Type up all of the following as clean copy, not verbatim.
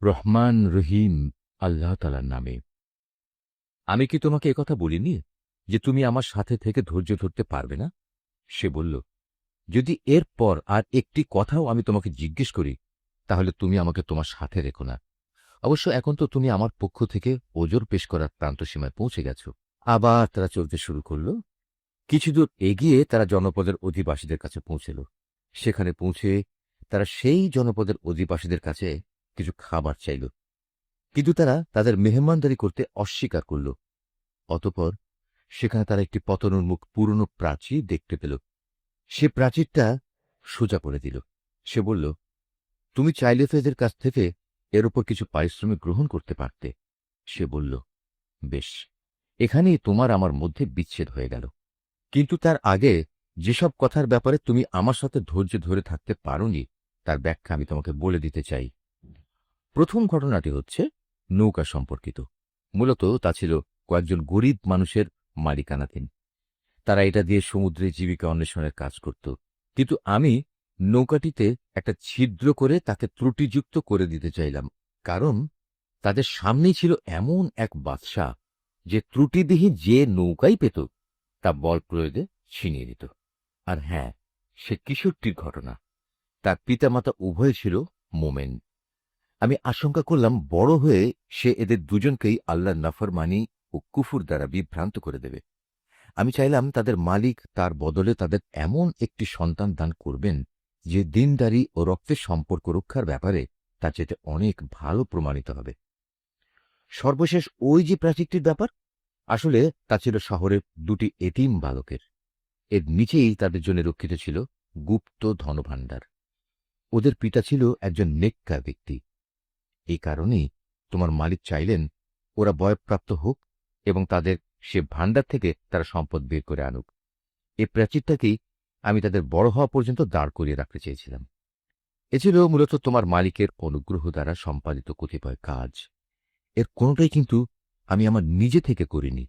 রহমান রহিম আল্লাহ তাআলার নামে। আমি কি তোমাকে একথা বলিনি যে তুমি আমার সাথে থেকে ধৈর্য ধরতে পারবে না? সে বলল, যদি এরপর আর একটি কথাও আমি তোমাকে জিজ্ঞেস করি, তাহলে তুমি আমাকে তোমার সাথে রেখো না। অবশ্য এখন তো তুমি আমার পক্ষ থেকে ওজর পেশ করার প্রান্তসীমায় পৌঁছে গেছ। আবার তারা চলতে শুরু করল। কিছুদূর এগিয়ে তারা জনপদের অধিবাসীদের কাছে পৌঁছল। সেখানে পৌঁছে তারা সেই জনপদের অধিবাসীদের কাছে কিছু খাবার চাইল, কিন্তু তারা তাদের মেহমানদারি করতে অস্বীকার করল। অতঃপর সেখানে তারা একটি পতনোন্মুখ পুরনো প্রাচীর দেখতে পেল। সে প্রাচীরটা সোজা করে দিল। সে বলল, তুমি চাইলে তো এদের কাছ থেকে এর উপর কিছু পারিশ্রমিক গ্রহণ করতে পারতে। সে বলল, বেশ, এখানেই তোমার আমার মধ্যে বিচ্ছেদ হয়ে গেল। কিন্তু তার আগে যেসব কথার ব্যাপারে তুমি আমার সাথে ধৈর্য ধরে থাকতে পারোনি, তার ব্যাখ্যা আমি তোমাকে বলে দিতে চাই। প্রথম ঘটনাটি হচ্ছে নৌকা সম্পর্কিত। মূলত তা ছিল কয়েকজন গরিব মানুষের মালিকানাধীন। তারা এটা দিয়ে সমুদ্রে জীবিকা অন্বেষণের কাজ করত। কিন্তু আমি নৌকাটিতে একটা ছিদ্র করে তাকে ত্রুটিযুক্ত করে দিতে চাইলাম, কারণ তাদের সামনেই ছিল এমন এক বাদশা যে ত্রুটিবিহীন যে নৌকাই পেত তা বল প্রয়োগে ছিনিয়ে নিত। আর হ্যাঁ, সে কিশোরটির ঘটনা। তার পিতামাতা উভয় ছিল মোমেন। আমি আশঙ্কা করলাম বড় হয়ে সে এদের দুজনকেই আল্লাহর নাফরমানি ও কুফুর দ্বারা বিভ্রান্ত করে দেবে। আমি চাইলাম তাদের মালিক তার বদলে তাদের এমন একটি সন্তান দান করবেন যে দিনদারি ও রক্তের সম্পর্ক রক্ষার ব্যাপারে তার চেয়ে অনেক ভালো প্রমাণিত হবে। সর্বশেষ ওই যে প্রাচীরটির ব্যাপার, আসলে তা ছিল শহরের দুটি এতিম বালকের। এর নিচেই তাদের জন্য রক্ষিত ছিল গুপ্ত ধনভাণ্ডার। ওদের পিতা ছিল একজন নেককার ব্যক্তি। এই কারণেই তোমার মালিক চাইলেন ওরা বয়ঃপ্রাপ্ত হোক এবং তাদের সে ভাণ্ডার থেকে তারা সম্পদ বের করে আনুক। এ প্রাচীরটাকেই আমি তাদের বড় হওয়া পর্যন্ত দাঁড় করিয়ে রাখতে চেয়েছিলাম। এ ছিল মূলত তোমার মালিকের অনুগ্রহ দ্বারা সম্পাদিত কতিপয় কাজ। এর কোনোটাই কিন্তু আমি আমার নিজে থেকে করিনি।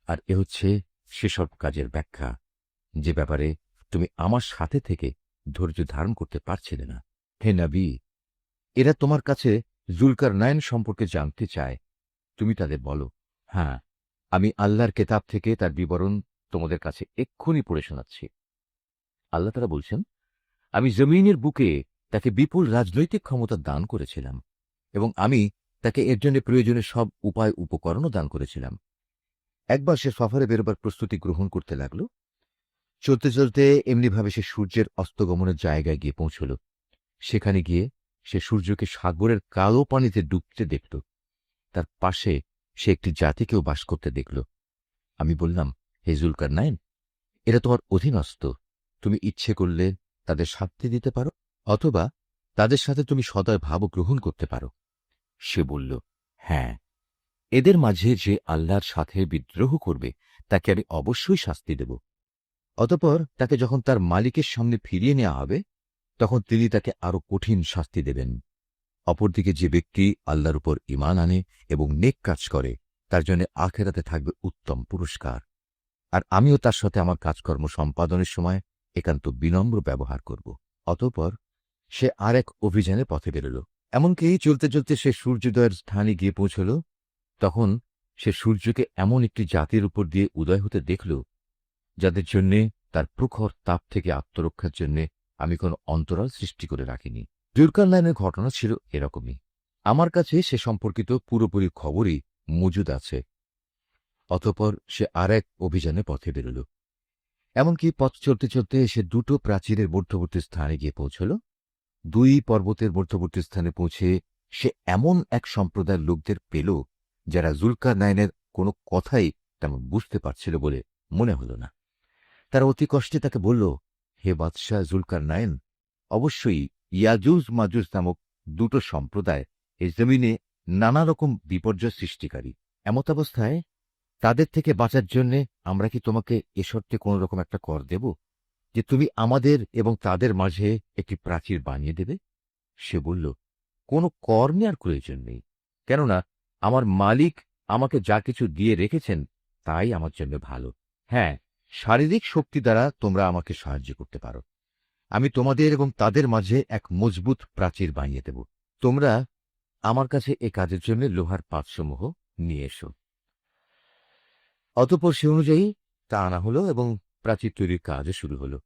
আর এ হচ্ছে সেসব কাজের ব্যাখ্যা যে ব্যাপারে তুমি আমার সাথে থেকে ধৈর্য ধারণ করতে পারছিলে না। হে নবী, এরা তোমার কাছে জুলকারনাইন সম্পর্কে জানতে চায়। তুমি তাদের বলো, হ্যাঁ, আমি আল্লাহর কেতাব থেকে তার বিবরণ তোমাদের কাছে এক্ষুনি পড়ে শোনাচ্ছি। আল্লাহ তাআলা বলছেন, আমি জমিনের বুকে তাকে বিপুল রাজনৈতিক ক্ষমতা দান করেছিলাম এবং আমি তাকে এর জন্য প্রয়োজনীয় সব উপায় উপকরণও দান করেছিলাম। একবার সে সফরে বেরোবার প্রস্তুতি গ্রহণ করতে লাগল। চলতে চলতে এমনিভাবে সে সূর্যের অস্তগমনের জায়গায় গিয়ে পৌঁছল। সেখানে গিয়ে সে সূর্যকে সাগরের কালো পানিতে ডুবতে দেখল। তার পাশে সে একটি জাতিকেও বাস করতে দেখল। আমি বললাম, হে জুলকারনাইন, এরা তোমার অধীনস্থ। তুমি ইচ্ছে করলে তাদের শাস্তি দিতে পারো, অথবা তাদের সাথে তুমি সদয় ভাব গ্রহণ করতে পারো। সে বলল, হ্যাঁ, এদের মাঝে যে আল্লাহর সাথে বিদ্রোহ করবে তাকে আমি অবশ্যই শাস্তি দেব। অতঃপর তাকে যখন তার মালিকের সামনে ফিরিয়ে নেওয়া হবে, তখন তিনি তাকে আরো কঠিন শাস্তি দেবেন। অপরদিকে যে ব্যক্তি আল্লাহর উপর ঈমান আনে এবং নেক কাজ করে, তার জন্য আখিরাতে থাকবে উত্তম পুরস্কার। আর আমিও তার সাথে আমার কাজকর্ম সম্পাদনের সময় একান্ত বিনম্র ব্যবহার করব। অতঃপর সে আর এক অভিযানে পথে বেরোল। এমনকি চলতে চলতে সে সূর্যোদয়ের স্থানে গিয়ে পৌঁছল। তখন সে সূর্যকে এমন একটি জাতির উপর দিয়ে উদয় হতে দেখল যাদের জন্যে তার প্রখর তাপ থেকে আত্মরক্ষার জন্য আমি কোনো অন্তরাল সৃষ্টি করে রাখিনি। জুলকারনাইনের ঘটনা ছিল এরকমই। আমার কাছে সে সম্পর্কিত পুরোপুরি খবরই মজুদ আছে। অতঃপর সে আর এক অভিযানে পথে বেরোল। এমনকি পথ চলতে চলতে সে দুটো প্রাচীরের মধ্যবর্তী স্থানে গিয়ে পৌঁছল। দুই পর্বতের মধ্যবর্তী স্থানে পৌঁছে সে এমন এক সম্প্রদায়ের লোকদের পেল যারা জুলকারনাইনের কোনো কথাই তেমন বুঝতে পারছিল বলে মনে হল না। তারা অতি কষ্টে তাকে বলল, হে বাদশাহ জুলকারনাইন, অবশ্যই ইয়াজুজ মাজুজ নামক দুটো সম্প্রদায় এই জমিনে নানা রকম বিপর্যয় সৃষ্টিকারী। এমতাবস্থায় তাদের থেকে বাঁচার জন্যে আমরা কি তোমাকে এ শর্তে কোন রকম একটা কর দেব যে তুমি আমাদের এবং তাদের মাঝে একটি প্রাচীর বানিয়ে দেবে? সে বলল, কোনো কর নেওয়ার প্রয়োজন নেই, কেননা আমার মালিক আমাকে যা কিছু দিয়ে রেখেছেন তাই আমার জন্য ভালো। হ্যাঁ, শারীরিক শক্তি দ্বারা তোমরা আমাকে সাহায্য করতে পারো। আমি তোমাদের এবং তাদের মাঝে এক মজবুত প্রাচীর বানিয়ে দেব। তোমরা আমার কাছে এ কাজের জন্য লোহার পাতসমূহ নিয়ে এসো। অতঃপর সে অনুযায়ী তা আনা হলো এবং প্রাচীর তৈরির কাজও শুরু হলো।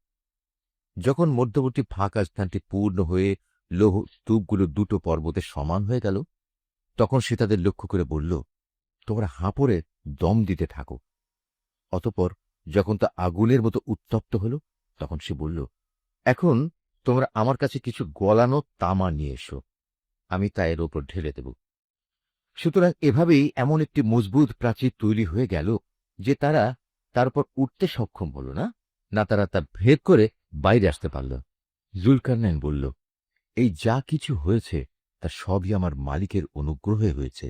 যখন মধ্যবর্তী ফাঁকা স্থানটি পূর্ণ হয়ে লৌহ স্তূপগুলো দুটো পর্বতে সমান হয়ে গেল, তখন সে তাদের লক্ষ্য করে বলল, তোমরা হাঁপড়ে দম দিতে থাকো। অতঃপর যখন তা আগুনের মতো উত্তপ্ত হল, তখন সে বলল, এখন তোমরা আমার কাছে কিছু গলানো তামা নিয়ে এসো, আমি তা এর ওপর ঢেলে দেব। সুতরাং এভাবেই এমন একটি মজবুত প্রাচীর তৈরি হয়ে গেল যে তারা তার উপর উঠতে সক্ষম হল না, না তারা তা ভেদ করে বাইরে আসতে পারল। জুলকারনাইন বলল, এই যা কিছু হয়েছে তা সবই আমার মালিকের অনুগ্রহে হয়েছে,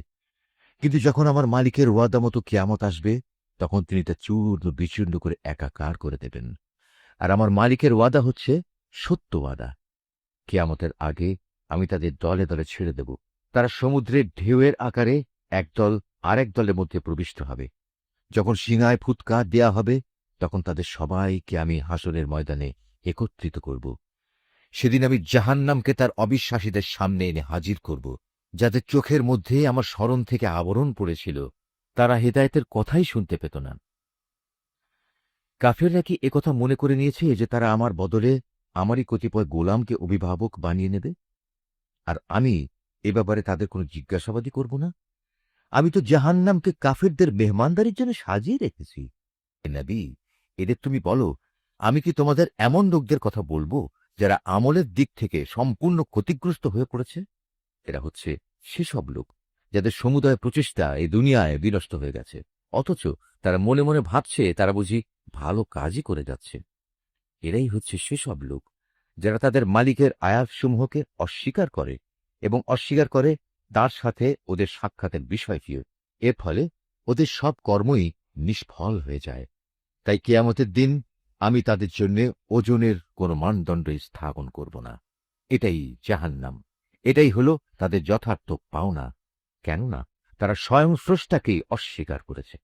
কিন্তু যখন আমার মালিকের ওয়াদা মতো কিয়ামত আসবে, তখন তিনি তা চূর্ণ বিচূর্ণ করে একাকার করে দেবেন। আর আমার মালিকের ওয়াদা হচ্ছে সত্য ওয়াদা। কিয়ামতের আগে আমি তাদের দলে দলে ছেড়ে দেব। তারা সমুদ্রের ঢেউয়ের আকারে একদল আরেক দলের মধ্যে প্রবিষ্ট হবে। যখন সিংহায় ফুৎকার দেয়া হবে, তখন তাদের সবাইকে আমি হাসরের ময়দানে একত্রিত করব। সেদিন আমি জাহান্নামকে তার অবিশ্বাসীদের সামনে এনে হাজির করব, যাদের চোখের মধ্যে আমার স্মরণ থেকে আবরণ পড়েছিল, তারা হেদায়েতের কথাই শুনতে পেত না। কাফেররা কি একথা মনে করে নিয়েছে যে তারা আমার বদলে আমারই কতিপয় গোলামকে অভিভাবক বানিয়ে নেবে, আর আমি এ ব্যাপারে তাদের কোনো জিজ্ঞাসাবাদই করব না? আমি তো জাহান্নামকে কাফেরদের মেহমানদারির জন্য সাজিয়ে রেখেছি। হে নবী, এদের তুমি বলো, আমি কি তোমাদের এমন লোকদের কথা বলবো যারা আমলের দিক থেকে সম্পূর্ণ ক্ষতিগ্রস্ত হয়ে পড়েছে? এরা হচ্ছে সেসব লোক যাদের সমুদয় প্রচেষ্টা এই দুনিয়ায় বিনষ্ট হয়ে গেছে, অথচ তারা মনে মনে ভাবছে তারা বুঝি ভালো কাজই করে যাচ্ছে। এরাই হচ্ছে সেসব লোক যারা তাদের মালিকের আয়াতসমূহকে অস্বীকার করে এবং অস্বীকার করে তার সাথে ওদের সাক্ষাতের বিষয়টিও। এর ফলে ওদের সব কর্মই নিষ্ফল হয়ে যায়। তাই কিয়ামতের দিন আমি তাদের জন্য ওজনের কোনো মানদণ্ড স্থাপন করব না। এটাই জাহান্নাম, এটাই হলো তাদের যথার্থ পাওনা। কেননা তারা স্বয়ং স্রষ্টাকেই অস্বীকার করেছে,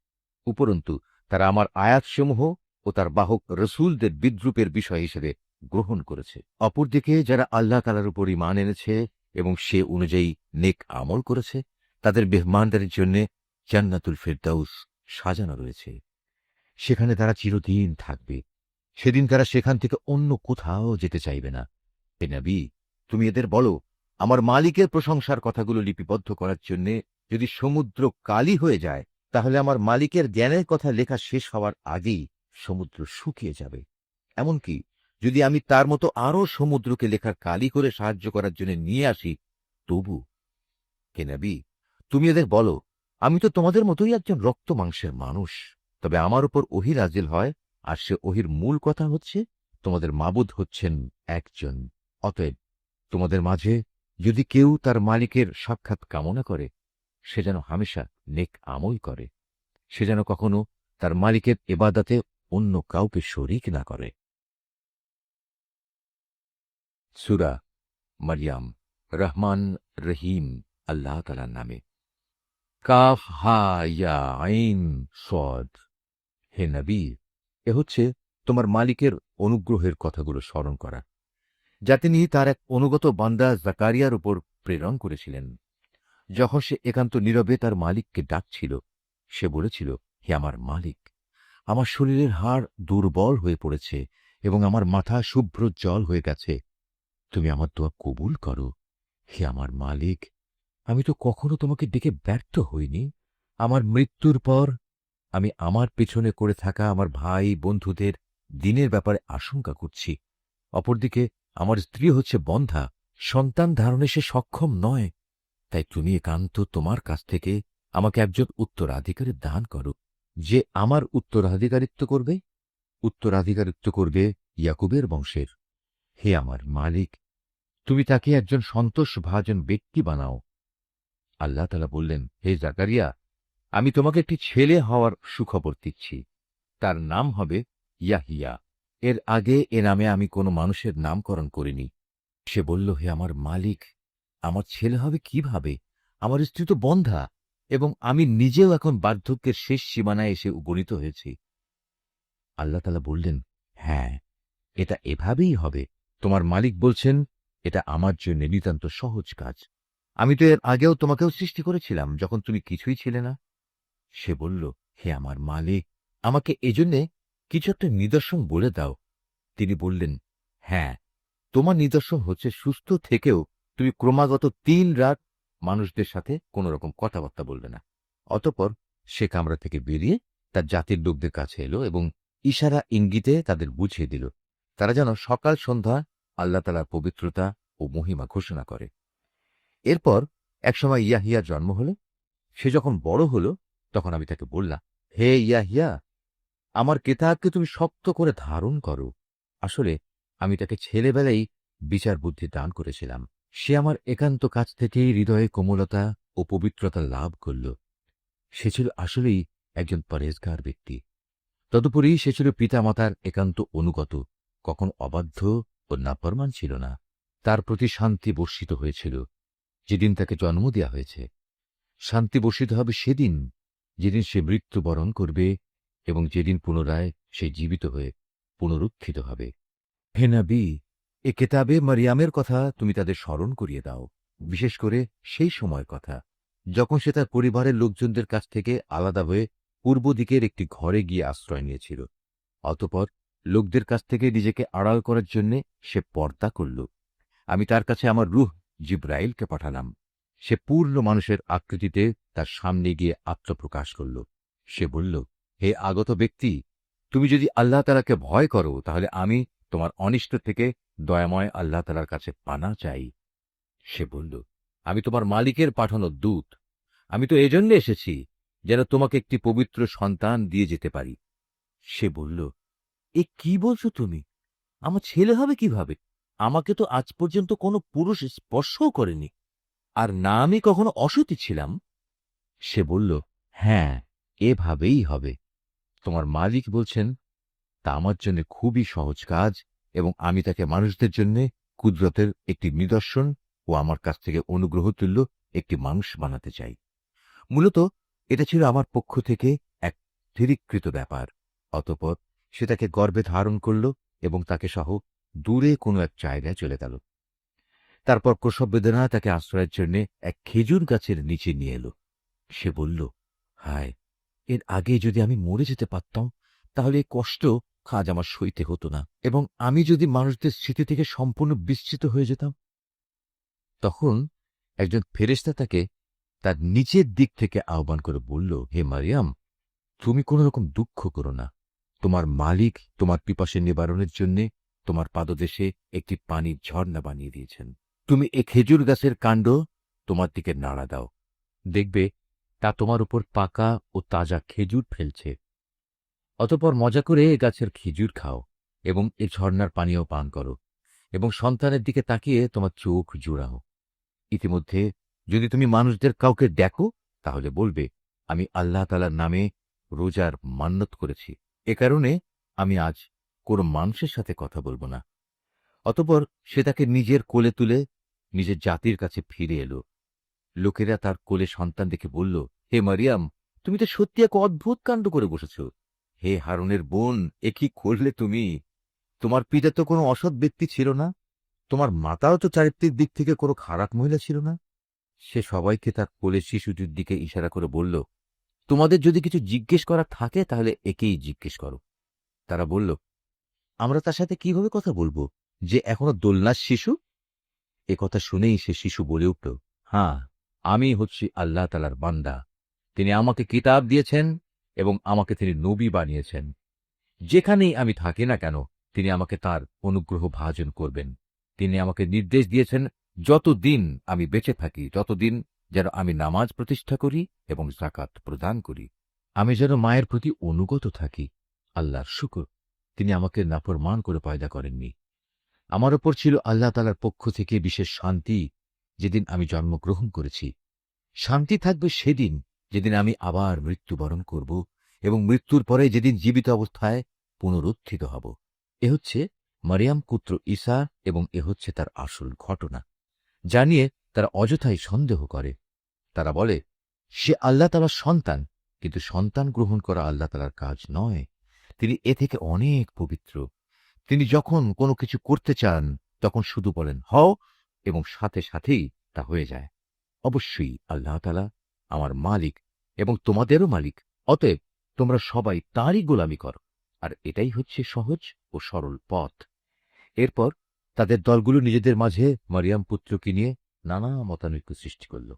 উপরন্তু তারা আমার আয়াতসমূহ ও তার বাহক রসুলদের বিদ্রূপের বিষয় হিসেবে গ্রহণ করেছে। অপরদিকে যারা আল্লাহ তাআলার উপর ঈমান এনেছে এবং সে অনুযায়ী নেক আমল করেছে, তাদের মেহমানদারির জন্য জান্নাতুল ফেরদাউস সাজানো রয়েছে। সেখানে তারা চিরদিন থাকবে। সেদিন তারা সেখান থেকে অন্য কোথাও যেতে চাইবে না। হে নবী, তুমি এদের বলো, আমার মালিকের প্রশংসার কথাগুলো লিপিবদ্ধ করার জন্য যদি সমুদ্র কালি হয়ে যায়, তাহলে আমার মালিকের জ্ঞানের কথা লেখা শেষ হওয়ার আগেই সমুদ্র শুকিয়ে যাবে। এমনকি যদি আমি তার মতো আরো সমুদ্রকে লেখার কালি করে সাহায্য করার জন্য নিয়ে আসি, তবু। হে নবী, তুমি এদের বলো, আমি তো তোমাদের মতোই একজন রক্ত মাংসের মানুষ, তবে আমার উপর ওহী নাজিল হয়, আর সে ওহীর মূল কথা হচ্ছে তোমাদের মাবুদ হচ্ছেন একজন। অতএব তোমাদের মাঝে যদি কেউ তার মালিকের সাক্ষাৎ কামনা করে, সে যেন হামেশা নেক আমল করে, সে যেন কখনো তার মালিকের ইবাদতে অন্য কাউকে শরীক না করে। সূরা মারইয়াম। রহমান রহিম আল্লাহ তাআলার নামে। কাফ হা ইয়া আইন সদ। হে নবী, এ হচ্ছে তোমার মালিকের অনুগ্রহের কথাগুলো স্মরণ করা, যা তিনি তার এক অনুগত বান্দা জাকারিয়ার উপর প্রেরণ করেছিলেন। যখন সে একান্ত নীরবে তার মালিককে ডাকছিল, সে বলেছিল, হে আমার মালিক, আমার শরীরের হাড় দুর্বল হয়ে পড়েছে এবং আমার মাথা শুভ্র জল হয়ে গেছে, তুমি আমার দোয়া কবুল করো। হে আমার মালিক, আমি তো কখনো তোমাকে ডেকে ব্যর্থ হইনি। আমার মৃত্যুর পর আমি আমার পেছনে করে থাকা আমার ভাই বন্ধুদের দিনের ব্যাপারে আশঙ্কা করছি। অপরদিকে আমার স্ত্রী হচ্ছে বন্ধ্যা, সন্তান ধারণে সে সক্ষম নয়। তাই তুমি একান্ত তোমার কাছ থেকে আমাকে একজন উত্তরাধিকারী দান করো, যে আমার উত্তরাধিকারিত্ব করবে ইয়াকুবের বংশের। হে আমার মালিক, তুমি তাকে একজন সন্তোষভাজন ব্যক্তি বানাও। আল্লাহ তাআলা বললেন, হে জাকারিয়া, আমি তোমাকে একটি ছেলে হওয়ার সুখবর দিচ্ছি। তার নাম হবে ইয়াহিয়া। এর আগে এ নামে আমি কোনো মানুষের নামকরণ করিনি। সে বলল, হে আমার মালিক, আমার ছেলে হবে কিভাবে? আমার স্ত্রী তো বন্ধ্যা এবং আমি নিজেও এখন বার্ধক্যের শেষ সীমানায় এসে উপনীত হয়েছি। আল্লাহ তাআলা বললেন, হ্যাঁ, এটা এভাবেই হবে। তোমার মালিক বলছেন, এটা আমার জন্য নিতান্ত সহজ কাজ। আমি তো এর আগেও তোমাকেও সৃষ্টি করেছিলাম, যখন তুমি কিছুই ছিলে না। সে বলল, হে আমার মালিক, আমাকে এজন্যে কিছু একটা নিদর্শন বলে দাও। তিনি বললেন, হ্যাঁ, তোমার নিদর্শন হচ্ছে সুস্থ থেকেও তুমি ক্রমাগত 3 রাত মানুষদের সাথে কোন রকম কথাবার্তা বলবে না। অতঃপর সে কামরা থেকে বেরিয়ে তার জাতির লোকদের কাছে এলো এবং ইশারা ইঙ্গিতে তাদের বুঝিয়ে দিল, তারা যেন সকাল সন্ধ্যা আল্লাহ তাআলার পবিত্রতা ও মহিমা ঘোষণা করে। এরপর একসময় ইয়াহিয়ার জন্ম হলো। সে যখন বড় হলো, তখন আমি তাকে বললাম, হে ইয়াহিয়া, আমার কেতাবকে তুমি শক্ত করে ধারণ করো। আসলে আমি তাকে ছেলেবেলায় বিচার বুদ্ধি দান করেছিলাম। সে আমার একান্ত কাছ থেকেই হৃদয়ে কোমলতা ও পবিত্রতা লাভ করল। সে ছিল আসলেই একজন পরেজগার ব্যক্তি। তদুপরি সে ছিল পিতামাতার একান্ত অনুগত, কখন অবাধ্য ও নাফরমান ছিল না। তার প্রতি শান্তি বর্ষিত হয়েছিল যেদিন তাকে জন্ম দেওয়া হয়েছে। শান্তি বর্ষিত হবে সেদিন যেদিন সে মৃত্যুবরণ করবে এবং যেদিন পুনরায় সে জীবিত হয়ে পুনরুত্থিত হবে। হে নবী, এ কেতাবে মারিয়ামের কথা তুমি তাদের স্মরণ করিয়ে দাও, বিশেষ করে সেই সময়ের কথা যখন সে তার পরিবারের লোকজনদের কাছ থেকে আলাদা হয়ে পূর্ব দিকের একটি ঘরে গিয়ে আশ্রয় নিয়েছিল। অতঃপর লোকদের কাছ থেকে নিজেকে আড়াল করার জন্য সে পর্দা করল। আমি তার কাছে আমার রূহ জিব্রাইলকে পাঠালাম। সে পূর্ণ মানুষের আকৃতিতে তার সামনে গিয়ে আত্মপ্রকাশ করল। সে বলল, হে আগত ব্যক্তি, তুমি যদি আল্লাহ তাআলাকে ভয় করো, তাহলে আমি তোমার অনিষ্ট থেকে দয়াময় আল্লাহ তাআলার কাছে পানা চাই। সে বলল, আমি তোমার মালিকের পাঠানো দূত। আমি তো এজন্য এসেছি যেন তোমাকে একটি পবিত্র সন্তান দিয়ে যেতে পারি। সে বলল, এ কি বলছো তুমি? আমার ছেলে হবে কিভাবে? আমাকে তো আজ পর্যন্ত কোনো পুরুষ স্পর্শও করেনি, আর না আমি কখনো অসতী ছিলাম। সে বলল, হ্যাঁ, এভাবেই হবে। তোমার মালিক বলছেন, তা আমার জন্য খুবই সহজ কাজ, এবং আমি তাকে মানুষদের জন্য কুদরতের একটি নিদর্শন ও আমার কাছ থেকে অনুগ্রহ তুল্য একটি মানুষ বানাতে চাই। মূলত এটা ছিল আমার পক্ষ থেকে এক স্থিরীকৃত ব্যাপার। অতঃপর সে তাকে গর্ভে ধারণ করল এবং তাকে সহ দূরে কোনো এক জায়গায় চলে গেল। তারপর প্রসব বেদনা তাকে আশ্রয়ের জন্য এক খেজুর গাছের নিচে নিয়ে এলো। সে বলল, হায়, এর আগে যদি আমি মরে যেতে পারতাম, তাহলে এই কষ্ট আজ আমার সইতে হতো না, এবং আমি যদি মানুষদের স্মৃতি থেকে সম্পূর্ণ বিস্মৃত হয়ে যেতাম। তখন একজন ফেরেশতা তাকে তার নিচের দিক থেকে আহ্বান করে বলল, হে মারিয়াম, তুমি কোন রকম দুঃখ করো না। তোমার মালিক তোমার পিপাসা নিবারণের জন্য তোমার পাদদেশে একটি পানির ঝর্ণা বানিয়ে দিয়েছেন। তুমি এ খেজুর গাছের কাণ্ড তোমার দিকে নাড়া দাও, দেখবে তা তোমার উপর পাকা ও তাজা খেজুর ফেলছে। অতঃপর মজা করে এ গাছের খেজুর খাও এবং এ ঝর্ণার পানীয় পান করো, এবং সন্তানের দিকে তাকিয়ে তোমার চোখ জুড়াও। ইতিমধ্যে যদি তুমি মানুষদের কাউকে দেখো, তাহলে বলবে, আমি আল্লাহ তাআলার নামে রোজার মান্নত করেছি, এ কারণে আমি আজ কোনো মানুষের সাথে কথা বলবো না। অতঃপর সে তাকে নিজের কোলে তুলে নিজের জাতির কাছে ফিরে এলো। লোকেরা তার কোলে সন্তান দেখে বলল, হে মারিয়াম, তুমি তো সত্যি এক অদ্ভুত কাণ্ড করে বসেছ। হে হারুনের বোন, এ কি করলে তুমি? তোমার পিতা তো কোনো অসৎ ব্যক্তি ছিল না, তোমার মাতাও তো চারিত্রিক দিক থেকে কোনো খারাপ মহিলা ছিল না। সে সবাইকে তার কোলে শিশুটির দিকে ইশারা করে বলল, তোমাদের যদি কিছু জিজ্ঞেস করার থাকে তাহলে একেই জিজ্ঞেস করো। তারা বলল, আমরা তার সাথে কিভাবে কথা বলবো, যে এখনো দোলনার শিশু? এ কথা শুনেই সে শিশু বলে উঠল, হ্যাঁ, আমি হচ্ছি আল্লাহ তাআলার বান্দা। তিনি আমাকে কিতাব দিয়েছেন এবং আমাকে তিনি নবী বানিয়েছেন। যেখানেই আমি থাকি না কেন, তিনি আমাকে তার অনুগ্রহ ভাজন করবেন। তিনি আমাকে নির্দেশ দিয়েছেন, যতদিন আমি বেঁচে থাকি ততদিন যেন আমি নামাজ প্রতিষ্ঠা করি এবং যাকাত প্রদান করি। আমি যেন মায়ের প্রতি অনুগত থাকি। আল্লাহর শুকর, তিনি আমাকে নাফরমান করে পয়দা করেননি। আমার ওপর ছিল আল্লাহ তাআলার পক্ষ থেকে বিশেষ শান্তি যেদিন আমি জন্মগ্রহণ করেছি। শান্তি থাকবে সেদিন যেদিন আমি আবার মৃত্যুবরণ করব, এবং মৃত্যুর পরে যেদিন জীবিত অবস্থায় পুনরুত্থিত হব। এ হচ্ছে মারিয়াম পুত্র ঈসা, এবং এ হচ্ছে তার আসল ঘটনা। জানিয়ে তারা অযথাই সন্দেহ করে। তারা বলে, সে আল্লাহ তাআলার সন্তান, কিন্তু সন্তান গ্রহণ করা আল্লাহ তাআলার কাজ নয়। তিনি এ থেকে অনেক পবিত্র। তিনি যখন কোনো কিছু করতে চান, তখন শুধু বলেন হও, এবং সাথে সাথেই তা হয়ে যায়। অবশ্যই আল্লাহ তাআলা আমার মালিক এবং তোমাদেরও মালিক, অতএব তোমরা সবাই তাঁরই গোলামি করো, আর এটাই হচ্ছে সহজ ও সরল পথ। এরপর তাদের দলগুলো নিজেদের মাঝে মারিয়াম পুত্রকে নিয়ে নানা মতানৈক্য সৃষ্টি করল।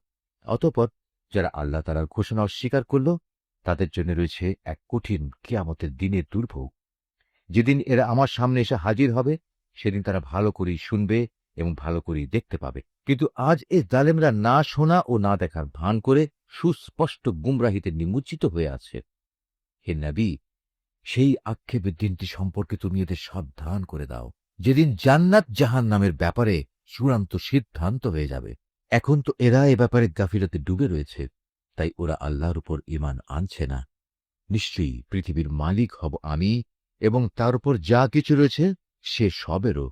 অতঃপর যারা আল্লাহ তাআলার ঘোষণা অস্বীকার করল, তাদের জন্য রয়েছে এক কঠিন কিয়ামতের দিনের দুর্ভোগ। যেদিন এরা আমার সামনে এসে হাজির হবে, সেদিন তারা ভালো করেই শুনবে এবং ভালো করেই দেখতে পাবে। কিন্তু আজ এই জালেমরা না শোনা ও না দেখার ভান করে সুস্পষ্ট গুমরাহিতে নিমজ্জিত হয়ে আছে। হে নবী, সেই আক্ষেপের দিনটি সম্পর্কে তুমি এদের সাবধান করে দাও, যেদিন জান্নাত জাহান্নামের ব্যাপারে চূড়ান্ত সিদ্ধান্ত হয়ে যাবে। এখন তো এরা এ ব্যাপারে গাফিলতে ডুবে রয়েছে, তাই ওরা আল্লাহর উপর ঈমান আনছে না। নিশ্চয়ই পৃথিবীর মালিক হব আমি, এবং তার উপর যা কিছু রয়েছে সে সবেরও,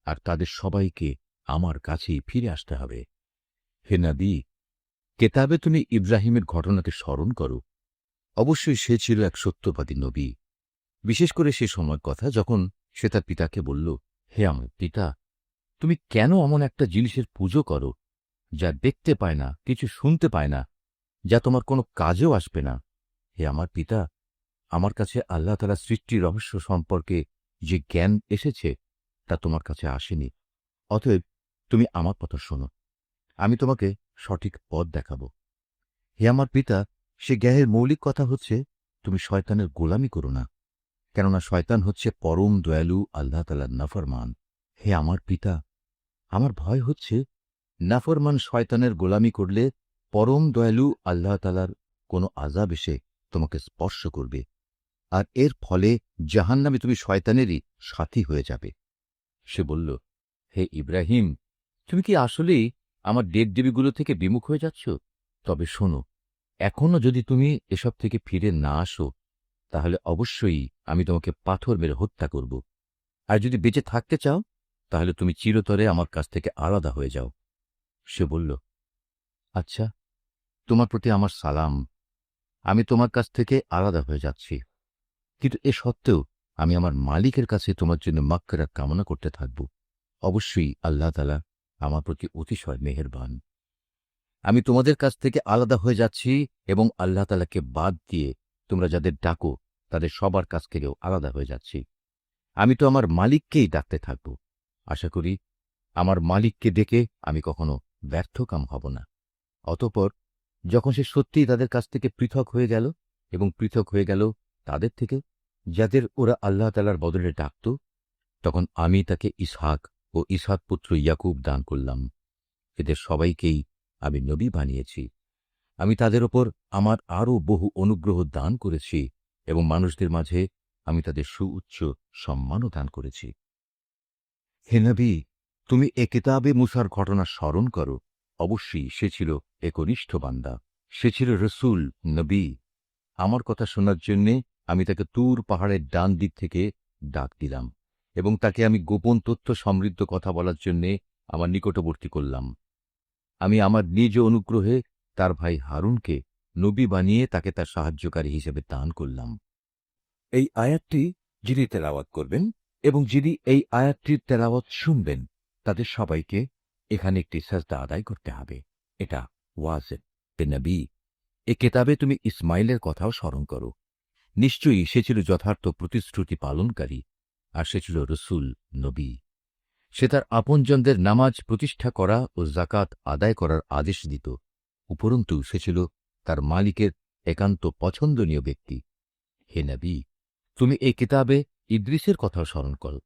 আর তাদের সবাইকে আমার কাছেই ফিরে আসতে হবে। হে নবী, কেতাবে তুমি ইব্রাহিমের ঘটনাকে স্মরণ করো। অবশ্যই সে ছিল এক সত্যবাদী নবী। বিশেষ করে সে সময়ের কথা যখন সে তার পিতাকে বলল, হে আমার পিতা, তুমি কেন এমন একটা জিনিসের পুজো করো যা দেখতে পায় না, কিছু শুনতে পায় না, যা তোমার কোনো কাজেও আসবে না? হে আমার পিতা, আমার কাছে আল্লাহ তাআলা সৃষ্টির রহস্য সম্পর্কে যে জ্ঞান এসেছে তা তোমার কাছে আসেনি। অতএব তুমি আমার কথা শোনো, আমি তোমাকে সঠিক পথ দেখাব। হে আমার পিতা, সে জ্ঞানের মৌলিক কথা হচ্ছে তুমি শয়তানের গোলামি করো না, কেননা শয়তান হচ্ছে পরম দয়ালু আল্লাহ তাআলার নাফরমান। হে আমার পিতা, আমার ভয় হচ্ছে নাফরমান শয়তানের গোলামি করলে পরম দয়ালু আল্লাহ তাআলার কোনো আযাব এসে তোমাকে স্পর্শ করবে, আর এর ফলে জাহান্নামে তুমি শয়তানেরই সাথী হয়ে যাবে। সে বলল, হে ইব্রাহিম, তুমি কি আসলেই আমার দেবদেবীগুলো থেকে বিমুখ হয়ে যাচ্ছ? তবে শোনো, এখনও যদি তুমি এসব থেকে ফিরে না আসো, তাহলে অবশ্যই আমি তোমাকে পাথর মেরে হত্যা করব। আর যদি বেঁচে থাকতে চাও, তাহলে তুমি চিরতরে আমার কাছ থেকে আলাদা হয়ে যাও। সে বলল, আচ্ছা, তোমার প্রতি আমার সালাম, আমি তোমার কাছ থেকে আলাদা হয়ে যাচ্ছি, কিন্তু এ সত্ত্বেও আমি আমার মালিকের কাছে তোমার জন্য মাগফিরাত কামনা করতে থাকব। অবশ্যই আল্লাহ তাআলা আমার প্রতি অতিশয় মেহেরবান। আমি তোমাদের কাছ থেকে আলাদা হয়ে যাচ্ছি এবং আল্লাহ তাআলাকে বাদ দিয়ে তোমরা যাদের ডাকো তাদের সবার কাছ থেকেও আলাদা হয়ে যাচ্ছি। আমি তো আমার মালিককেই ডাকতে থাকব। আশা করি আমার মালিককে ডেকে আমি কখনো ব্যর্থকাম হব না। অতঃপর যখন সে সত্যিই তাদের কাছ থেকে পৃথক হয়ে গেল এবং পৃথক হয়ে গেল তাদের থেকে যাদের ওরা আল্লাহ তাআলার বদলে ডাকত, তখন আমি তাকে ইসহাক ও ইসহাক পুত্র ইয়াকুব দান করলাম। এদের সবাইকেই আমি নবী বানিয়েছি। আমি তাদের ওপর আমার আরও বহু অনুগ্রহ দান করেছি এবং মানুষদের মাঝে আমি তাদের সুউচ্চ সম্মানও দান করেছি। হে নবী, তুমি এ কিতাবে মূসার ঘটনা স্মরণ করো। অবশ্যই সে ছিল একনিষ্ঠ বান্দা, সে ছিল রসূল, নবী। আমার কথা শোনার জন্যে আমি তাকে তুর পাহাড়ের ডান দিক থেকে ডাক দিলাম এবং তাকে আমি গোপন তথ্য সমৃদ্ধ কথা বলার জন্যে আমার নিকটবর্তী করলাম। আমি আমার নিজ অনুগ্রহে তার ভাই হারুনকে নবী বানিয়ে তাকে তার সাহায্যকারী হিসেবে দান করলাম। এই আয়াতটি যিনি তেলাওয়াত করবেন এবং যিনি এই আয়াতটির তেলাওয়াত শুনবেন, তাদের সবাইকে এখানে একটি সাজদা আদায় করতে হবে। এটা ওয়াজিব। হে নবী, এ কেতাবে তুমি ইসমাইলের কথাও স্মরণ করো। নিশ্চয়ই সে ছিল যথার্থ প্রতিশ্রুতি পালনকারী, আর সে ছিল রসূল, নবী। সে তার আপনজনদের নামাজ প্রতিষ্ঠা করা ও জাকাত আদায় করার আদেশ দিত। উপরন্তু সে ছিল তার মালিকের একান্ত পছন্দনীয় ব্যক্তি। হে নবী, তুমি এই কিতাবে ইদ্রিসের কথাও স্মরণ করো।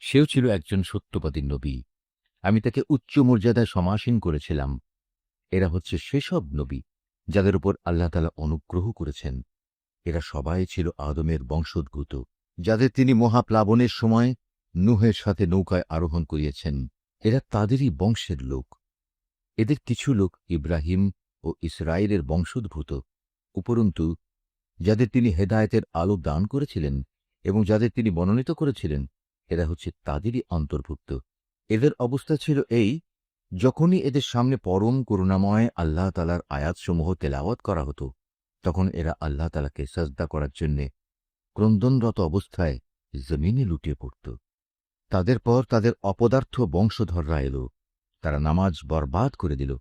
সেও ছিল একজন সত্যবাদী নবী। আমি তাকে উচ্চ মর্যাদায় সমাসীন করেছিলাম। এরা হচ্ছে সেসব নবী যাদের উপর আল্লাহ তাআলা অনুগ্রহ করেছেন। এরা সবাই ছিল আদমের বংশোদ্ভূত, যাদের তিনি মহাপ্লাবনের সময় নূহের সাথে নৌকায় আরোহণ করিয়েছেন। এরা তাদেরই বংশের লোক। এদের কিছু লোক ইব্রাহিম ও ইসরায়েলের বংশোদ্ভূত। উপরন্তু যাদের তিনি হেদায়েতের আলো দান করেছিলেন এবং যাদের তিনি মনোনীত করেছিলেন, এরা হচ্ছে তাদেরই অন্তর্ভুক্ত। এদের অবস্থা ছিল এই, যখনই এদের সামনে পরম করুণাময় আল্লাহ তাআলার আয়াতসমূহ তেলাওয়াত করা হতো, তখন এরা আল্লাহ তাআলাকে সাজদা করার জন্যে ক্রন্দনরত অবস্থায় জমিনে লুটিয়ে পড়ত। তাদের পর তাদের অপদার্থ বংশধররা এল, তারা নামাজ বরবাদ করে দিল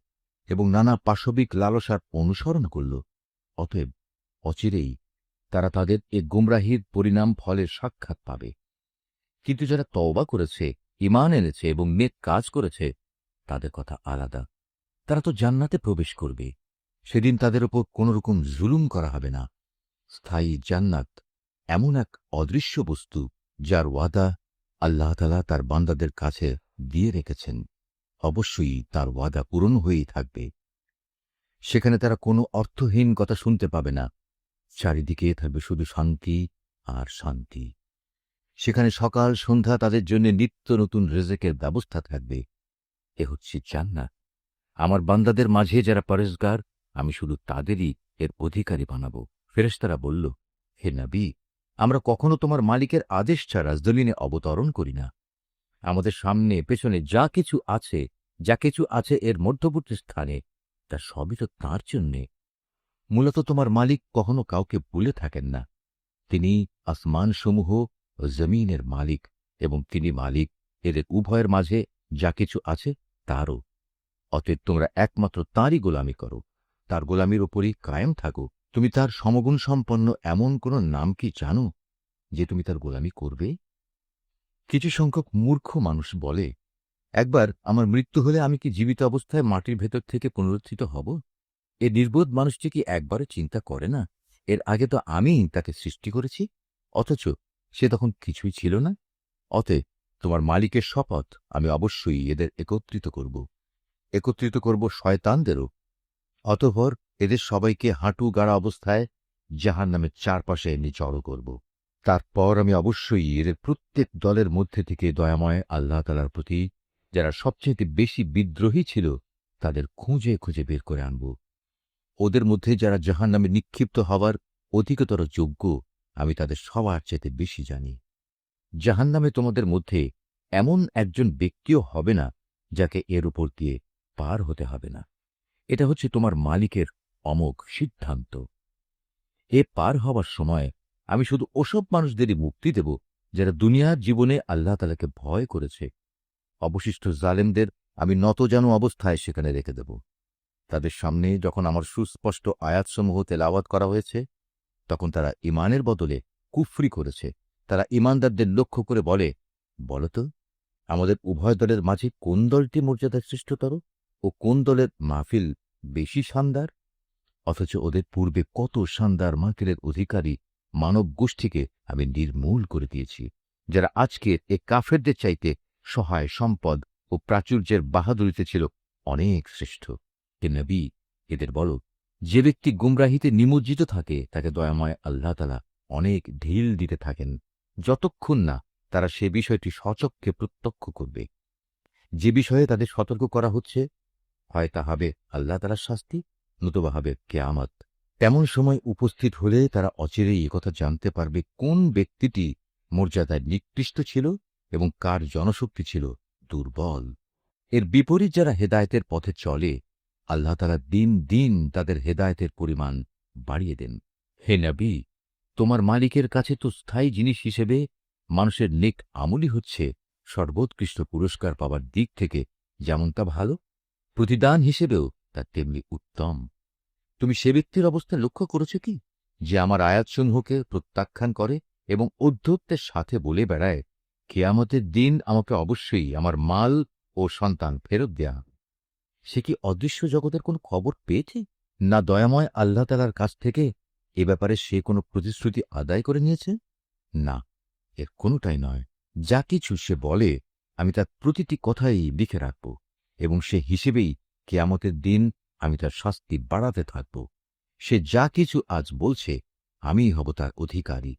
এবং নানা পাশবিক লালসার অনুসরণ করল। অতএব অচিরেই তারা তাদের এ গুমরাহির পরিণাম ফলের সাক্ষাৎ পাবে। কিন্তু যারা তওবা করেছে, ঈমান এনেছে এবং নেক কাজ করেছে, তাদের কথা আলাদা। তারা তো জান্নাতে প্রবেশ করবে। সেদিন তাদের উপর কোন রকম জুলুম করা হবে না। স্থায়ী জান্নাত এমন এক অদৃশ্য বস্তু যার ওয়াদা আল্লাহ তাআলা তার বান্দাদের কাছে দিয়ে রেখেছেন। অবশ্যই তার ওয়াদা পূরণ হয়েই থাকবে। সেখানে তারা কোনো অর্থহীন কথা শুনতে পাবে না। চারিদিকে থাকবে শুধু শান্তি আর শান্তি। সেখানে সকাল সন্ধ্যা তাদের জন্য নিত্য নতুন রিজেকের ব্যবস্থা থাকবে। এ হচ্ছে জান্নাত। আমার বান্দাদের মাঝে যারা পরেজগার, আমি শুধু তাদেরই এর অধিকারী বানাবো। ফেরেশতারা বলল, হে নবী, আমরা কখনো তোমার মালিকের আদেশ ছাড়া জমিনে অবতরণ করি না। আমাদের সামনে পেছনে যা কিছু আছে এর মধ্যবর্তী স্থানে, তা সবই তো তাঁর জন্যে। মূলত তোমার মালিক কখনো কাউকে ভুলে থাকেন না। তিনি আসমানসমূহ ও জমিনের মালিক, এবং তিনি মালিক এদের উভয়ের মাঝে যা কিছু আছে তারও। অতএব তোমরা একমাত্র তাঁরই গোলামি করো, তার গোলামির ওপরই কায়েম থাকো। তুমি তার সমগুণ সম্পন্ন এমন কোন নাম কি জানো যে তুমি তার গোলামি করবে? কিছু সংখ্যক মূর্খ মানুষ বলে, একবার আমার মৃত্যু হলে আমি কি জীবিত অবস্থায় মাটির ভেতর থেকে পুনরুত্থিত হব? এ নির্বোধ মানুষটি কি একবারে চিন্তা করে না, এর আগে তো আমি তাকে সৃষ্টি করেছি, অথচ সে তখন কিছুই ছিল না? অতএব তোমার মালিকের শপথ, আমি অবশ্যই এদের একত্রিত করব শয়তানদেরও। অতঃপর এদের সবাইকে হাঁটু গাড়া অবস্থায় জাহান্নামের চারপাশে এনে জড়ো করব। তারপর আমি অবশ্যই এদের প্রত্যেক দলের মধ্যে থেকে দয়াময় আল্লাহ তাআলার প্রতি যারা সবচেয়ে বেশি বিদ্রোহী ছিল তাদের খুঁজে খুঁজে বের করে আনব। ওদের মধ্যে যারা জাহান্নামে নিক্ষিপ্ত হওয়ার অধিকতর যোগ্য, আমি তাদের সবার চেয়ে বেশি জানি। জাহান্নামে তোমাদের মধ্যে এমন একজন ব্যক্তিও হবে না যাকে এর উপর দিয়ে পার হতে হবে না। এটা হচ্ছে তোমার মালিকের অমোঘ সিদ্ধান্ত। এ পার হওয়ার সময় আমি শুধু ওসব মানুষদেরই মুক্তি দেব যারা দুনিয়ার জীবনে আল্লাহ তাআলাকে ভয় করেছে। অবশিষ্ট জালেমদের আমি নতজানু অবস্থায় সেখানে রেখে দেব। তাদের সামনে যখন আমার সুস্পষ্ট আয়াতসমূহ তেলাওয়াত করা হয়েছে, তখন তারা ঈমানের বদলে কুফরি করেছে। তারা ঈমানদারদের লক্ষ্য করে বলে, বলতো, আমাদের উভয় দলের মাঝে কোন দলটি মর্যাদায় শ্রেষ্ঠতর ও কোন দলের মাহফিল বেশি শানদার? অথচ ওদের পূর্বে কত শানদার মাহফিলের অধিকারী মানব গোষ্ঠীকে আমি নির্মূল করে দিয়েছি, যারা আজকের এ কাফেরদের চাইতে সহায় সম্পদ ও প্রাচুর্যের বাহাদুরিতে ছিল অনেক শ্রেষ্ঠ। হে নবী, এদের বলো, যে ব্যক্তি গুমরাহিতে নিমজ্জিত থাকে তাকে দয়াময় আল্লাহ তাআলা অনেক ঢিল দিতে থাকেন, যতক্ষণ না তারা সে বিষয়টি স্বচক্ষে প্রত্যক্ষ করবে। যে বিষয়ে তাদের সতর্ক করা হচ্ছে, হয় তা হবে আল্লাহ তাআলার শাস্তি, নতুবা হবে কিয়ামত। তেমন সময় উপস্থিত হলে তারা অচিরেই একথা জানতে পারবে কোন ব্যক্তিটি মর্যাদায় নিকৃষ্ট ছিল এবং কার জনশক্তি ছিল দুর্বল। এর বিপরীত যারা হেদায়েতের পথে চলে, আল্লাহ তাআলা দিন দিন তাদের হেদায়েতের পরিমাণ বাড়িয়ে দেন। হে নবী, তোমার মালিকের কাছে তো স্থায়ী জিনিস হিসেবে মানুষের নেক আমলই হচ্ছে সর্বোৎকৃষ্ট পুরস্কার পাওয়ার দিক থেকে যেমনটা ভালো, প্রতিদান হিসেবেও তা তেমনি উত্তম। তুমি সে ব্যক্তির অবস্থা লক্ষ্য করেছ কি, যে আমার আয়াতসমূহকে প্রত্যাখ্যান করে এবং ঔদ্ধত্যের সাথে বলে বেড়ায়, কিয়ামতের দিন আমাকে অবশ্যই আমার মাল ও সন্তান ফেরত দেয়া হবে? সে কি অদৃশ্য জগতের কোনো খবর পেয়েছে? না দয়াময় আল্লাহ তাআলার কাছ থেকে এ ব্যাপারে সে কোনো প্রতিশ্রুতি আদায় করে নিয়েছে? না, এর কোনোটাই নয়। যা কিছু সে বলে আমি তার প্রতিটি কথাই লিখে রাখব, এবং সে হিসেবেই কিয়ামতের দিন আমি তার শাস্তি বাড়াতে থাকব। সে যা কিছু আজ বলছে আমিই হব তার অধিকারী,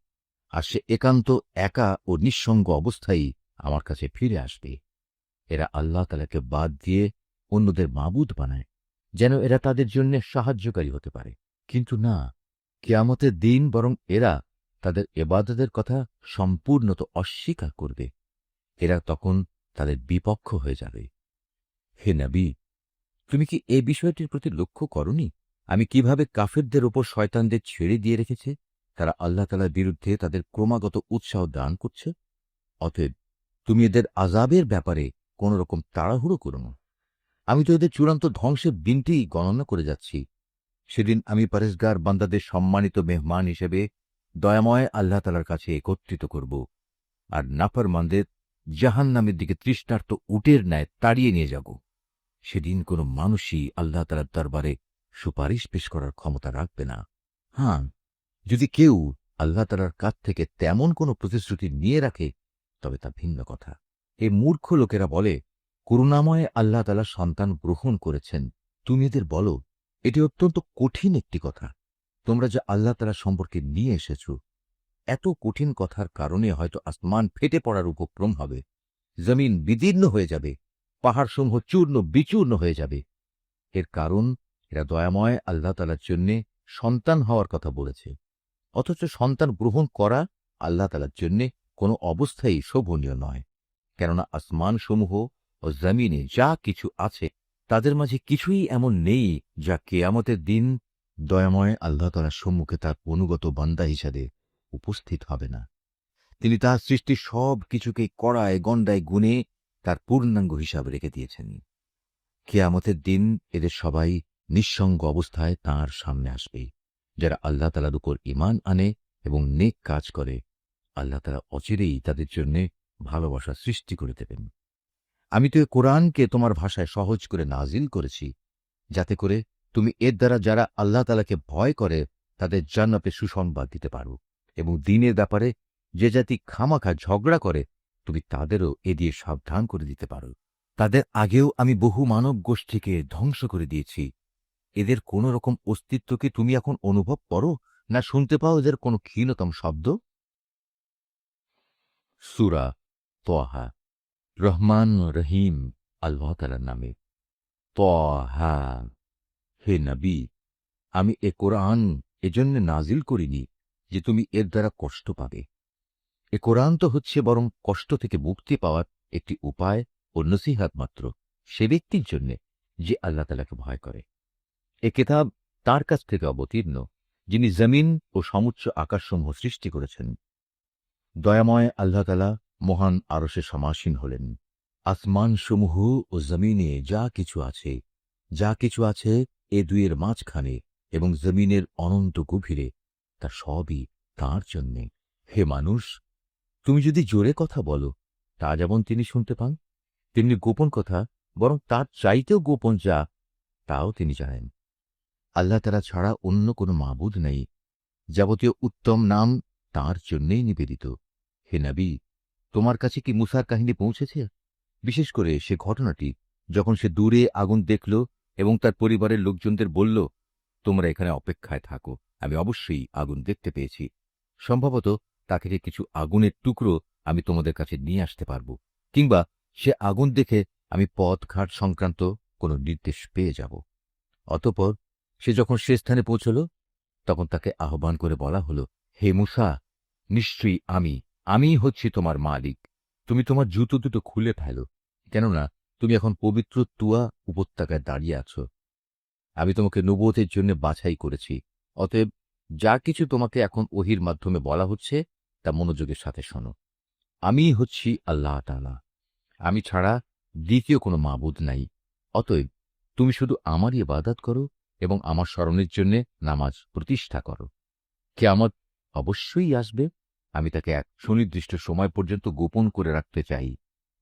আর সে একান্ত একা ও নিঃসঙ্গ অবস্থায় আমার কাছে ফিরে আসবে। এরা আল্লাহ তাআলাকে বাদ দিয়ে অন্যদের মাবুদ বানায়, যেন এরা তাদের জন্য সাহায্যকারী হতে পারে। কিন্তু না, কিয়ামতের দিন বরং এরা তাদের ইবাদতের কথা সম্পূর্ণত অস্বীকার করবে। এরা তখন তাদের বিপক্ষ হয়ে যাবে। হে নবী, তুমি কি এই বিষয়টির প্রতি লক্ষ্য করনি আমি কিভাবে কাফেরদের ওপর শয়তানদের ছেড়ে দিয়ে রেখেছে? তারা আল্লাহ তাআলার বিরুদ্ধে তাদের ক্রমাগত উৎসাহ দান করছে। অতএব তুমি এদের আযাবের ব্যাপারে কোন রকম তাড়াহুড়ো করো না। আমি তো এদের চূড়ান্ত ধ্বংসের দিনটি গণনা করে যাচ্ছি। সেদিন আমি পরেশগার বান্দাদের সম্মানিত মেহমান হিসেবে দয়াময় আল্লাহ তালার কাছে একত্রিত করব, আর নাফরমানদের জাহান্নামের দিকে তৃষ্ণার্ত উটের ন্যায় তাড়িয়ে নিয়ে যাব। সেদিন কোনো মানুষই আল্লাহ তালার দরবারে সুপারিশ পেশ করার ক্ষমতা রাখবে না। হ্যাঁ, যদি কেউ আল্লাহ তালার কাছ থেকে তেমন কোনো প্রতিশ্রুতি নিয়ে রাখে তবে তা ভিন্ন কথা। এই মূর্খ লোকেরা বলে, করুণাময় আল্লাহ তালা সন্তান গ্রহণ করেছেন। তুমি এদের বলো, এটি অত্যন্ত কঠিন একটি কথা তোমরা যা আল্লাহ তালা সম্পর্কে নিয়ে এসেছ। এত কঠিন কথার কারণে হয়তো আসমান ফেটে পড়ার উপক্রম হবে, জমিন বিদীর্ণ হয়ে যাবে, পাহাড়সমূহ চূর্ণ বিচূর্ণ হয়ে যাবে। এর কারণ এরা দয়াময় আল্লাহ তালার জন্য সন্তান হওয়ার কথা বলেছে, অথচ সন্তান গ্রহণ করা আল্লাহ তালার জন্য কোনো অবস্থাই শোভনীয় নয়। কেননা আসমানসমূহ ও জমিনে যা কিছু আছে তাদের মাঝে কিছুই এমন নেই যা কেয়ামতের দিন দয়াময় আল্লাহ তাআলার সম্মুখে তার অনুগত বান্দা হিসাবে উপস্থিত হবে না। তিনি তার সৃষ্টির সব কিছুকেই কড়ায় গণ্ডায় গুণে তার পূর্ণাঙ্গ হিসাব রেখে দিয়েছেন। কেয়ামতের দিন এদের সবাই নিঃসঙ্গ অবস্থায় তাঁর সামনে আসবে। যারা আল্লাহ তাআলার উপর ঈমান আনে এবং নেক কাজ করে, আল্লাহ তাআলা অচিরেই তাদের জন্য ভালোবাসা সৃষ্টি করে দেবেন। আমি তো এ কোরআনকে তোমার ভাষায় সহজ করে নাজিল করেছি, যাতে করে তুমি এর দ্বারা যারা আল্লাহ তাআলাকে ভয় করে তাদের জান্নাতে সুসংবাদ দিতে পারো, এবং দ্বীনের ব্যাপারে যে জাতি খামাখা ঝগড়া করে তুমি তাদেরও এ দিয়ে সাবধান করে দিতে পারো। তাদের আগেও আমি বহু মানব গোষ্ঠীকে ধ্বংস করে দিয়েছি। এদের কোন রকম অস্তিত্ব কি তুমি এখন অনুভব করো, না শুনতে পাও এদের কোনো ক্ষীণতম শব্দ? সূরা তাহা। রহমান রহিম আল্লাহ তাআলার নামে। তাহা। হে নবী, আমি এ কোরআন এজন্য নাজিল করিনি যে তুমি এর দ্বারা কষ্ট পাবে। এ কোরআন তো হচ্ছে বরং কষ্ট থেকে মুক্তি পাওয়ার একটি উপায় ও নসিহাত মাত্র সে ব্যক্তির জন্য যে আল্লাহ তাআলাকে ভয় করে। এ কিতাব তার কাছ থেকে অবতীর্ণ যিনি জমিন ও সমুচ্চ আকাশসমূহ সৃষ্টি করেছেন। দয়াময় আল্লাহ তাআলা মহান আরশে সমাসীন হলেন। আসমানসমূহ ও জমিনে যা কিছু আছে এ দুইয়ের মাঝখানে এবং জমিনের অনন্ত গভীরে, তা সবই তাঁর জন্যে। হে মানুষ, তুমি যদি জোরে কথা বলো তা যেমন তিনি শুনতে পান, তেমনি গোপন কথা বরং তার চাইতেও গোপন যা, তাও তিনি জানেন। আল্লাহ তাআলা ছাড়া অন্য কোনো মাবুদ নেই। যাবতীয় উত্তম নাম তাঁর জন্যেই নিবেদিত। হে নবী, তোমার কাছে কি মূসার কাহিনী পৌঁছেছে? বিশেষ করে সে ঘটনাটি যখন সে দূরে আগুন দেখল এবং তার পরিবারের লোকজনদের বলল, তোমরা এখানে অপেক্ষায় থাকো, আমি অবশ্যই আগুন দেখতে পেয়েছি। সম্ভবত তা থেকে কিছু আগুনের টুকরো আমি তোমাদের কাছে নিয়ে আসতে পারব, কিংবা সে আগুন দেখে আমি পথঘাট সংক্রান্ত কোনো নির্দেশ পেয়ে যাব। অতঃপর সে যখন সে স্থানে পৌঁছল তখন তাকে আহ্বান করে বলা হল, হে মূসা, নিশ্চয়ই আমি হচ্ছি তোমার মালিক। তুমি তোমার জুতো দুটো খুলে ফেলো, কেননা তুমি এখন পবিত্র তুয়া উপত্যকায় দাঁড়িয়ে আছো। আমি তোমাকে নবুয়তের জন্য বাছাই করেছি। অতএব যা কিছু তোমাকে এখন ওহীর মাধ্যমে বলা হচ্ছে তা মনোযোগের সাথে শোনো। আমিই হচ্ছি আল্লাহ তাআলা, আমি ছাড়া দ্বিতীয় কোনো মাবুদ নাই। অতএব তুমি শুধু আমারই ইবাদত করো এবং আমার স্মরণের জন্য নামাজ প্রতিষ্ঠা করো। কিয়ামত অবশ্যই আসবে, আমি তাকে এক সুনির্দিষ্ট সময় পর্যন্ত গোপন করে রাখতে চাই,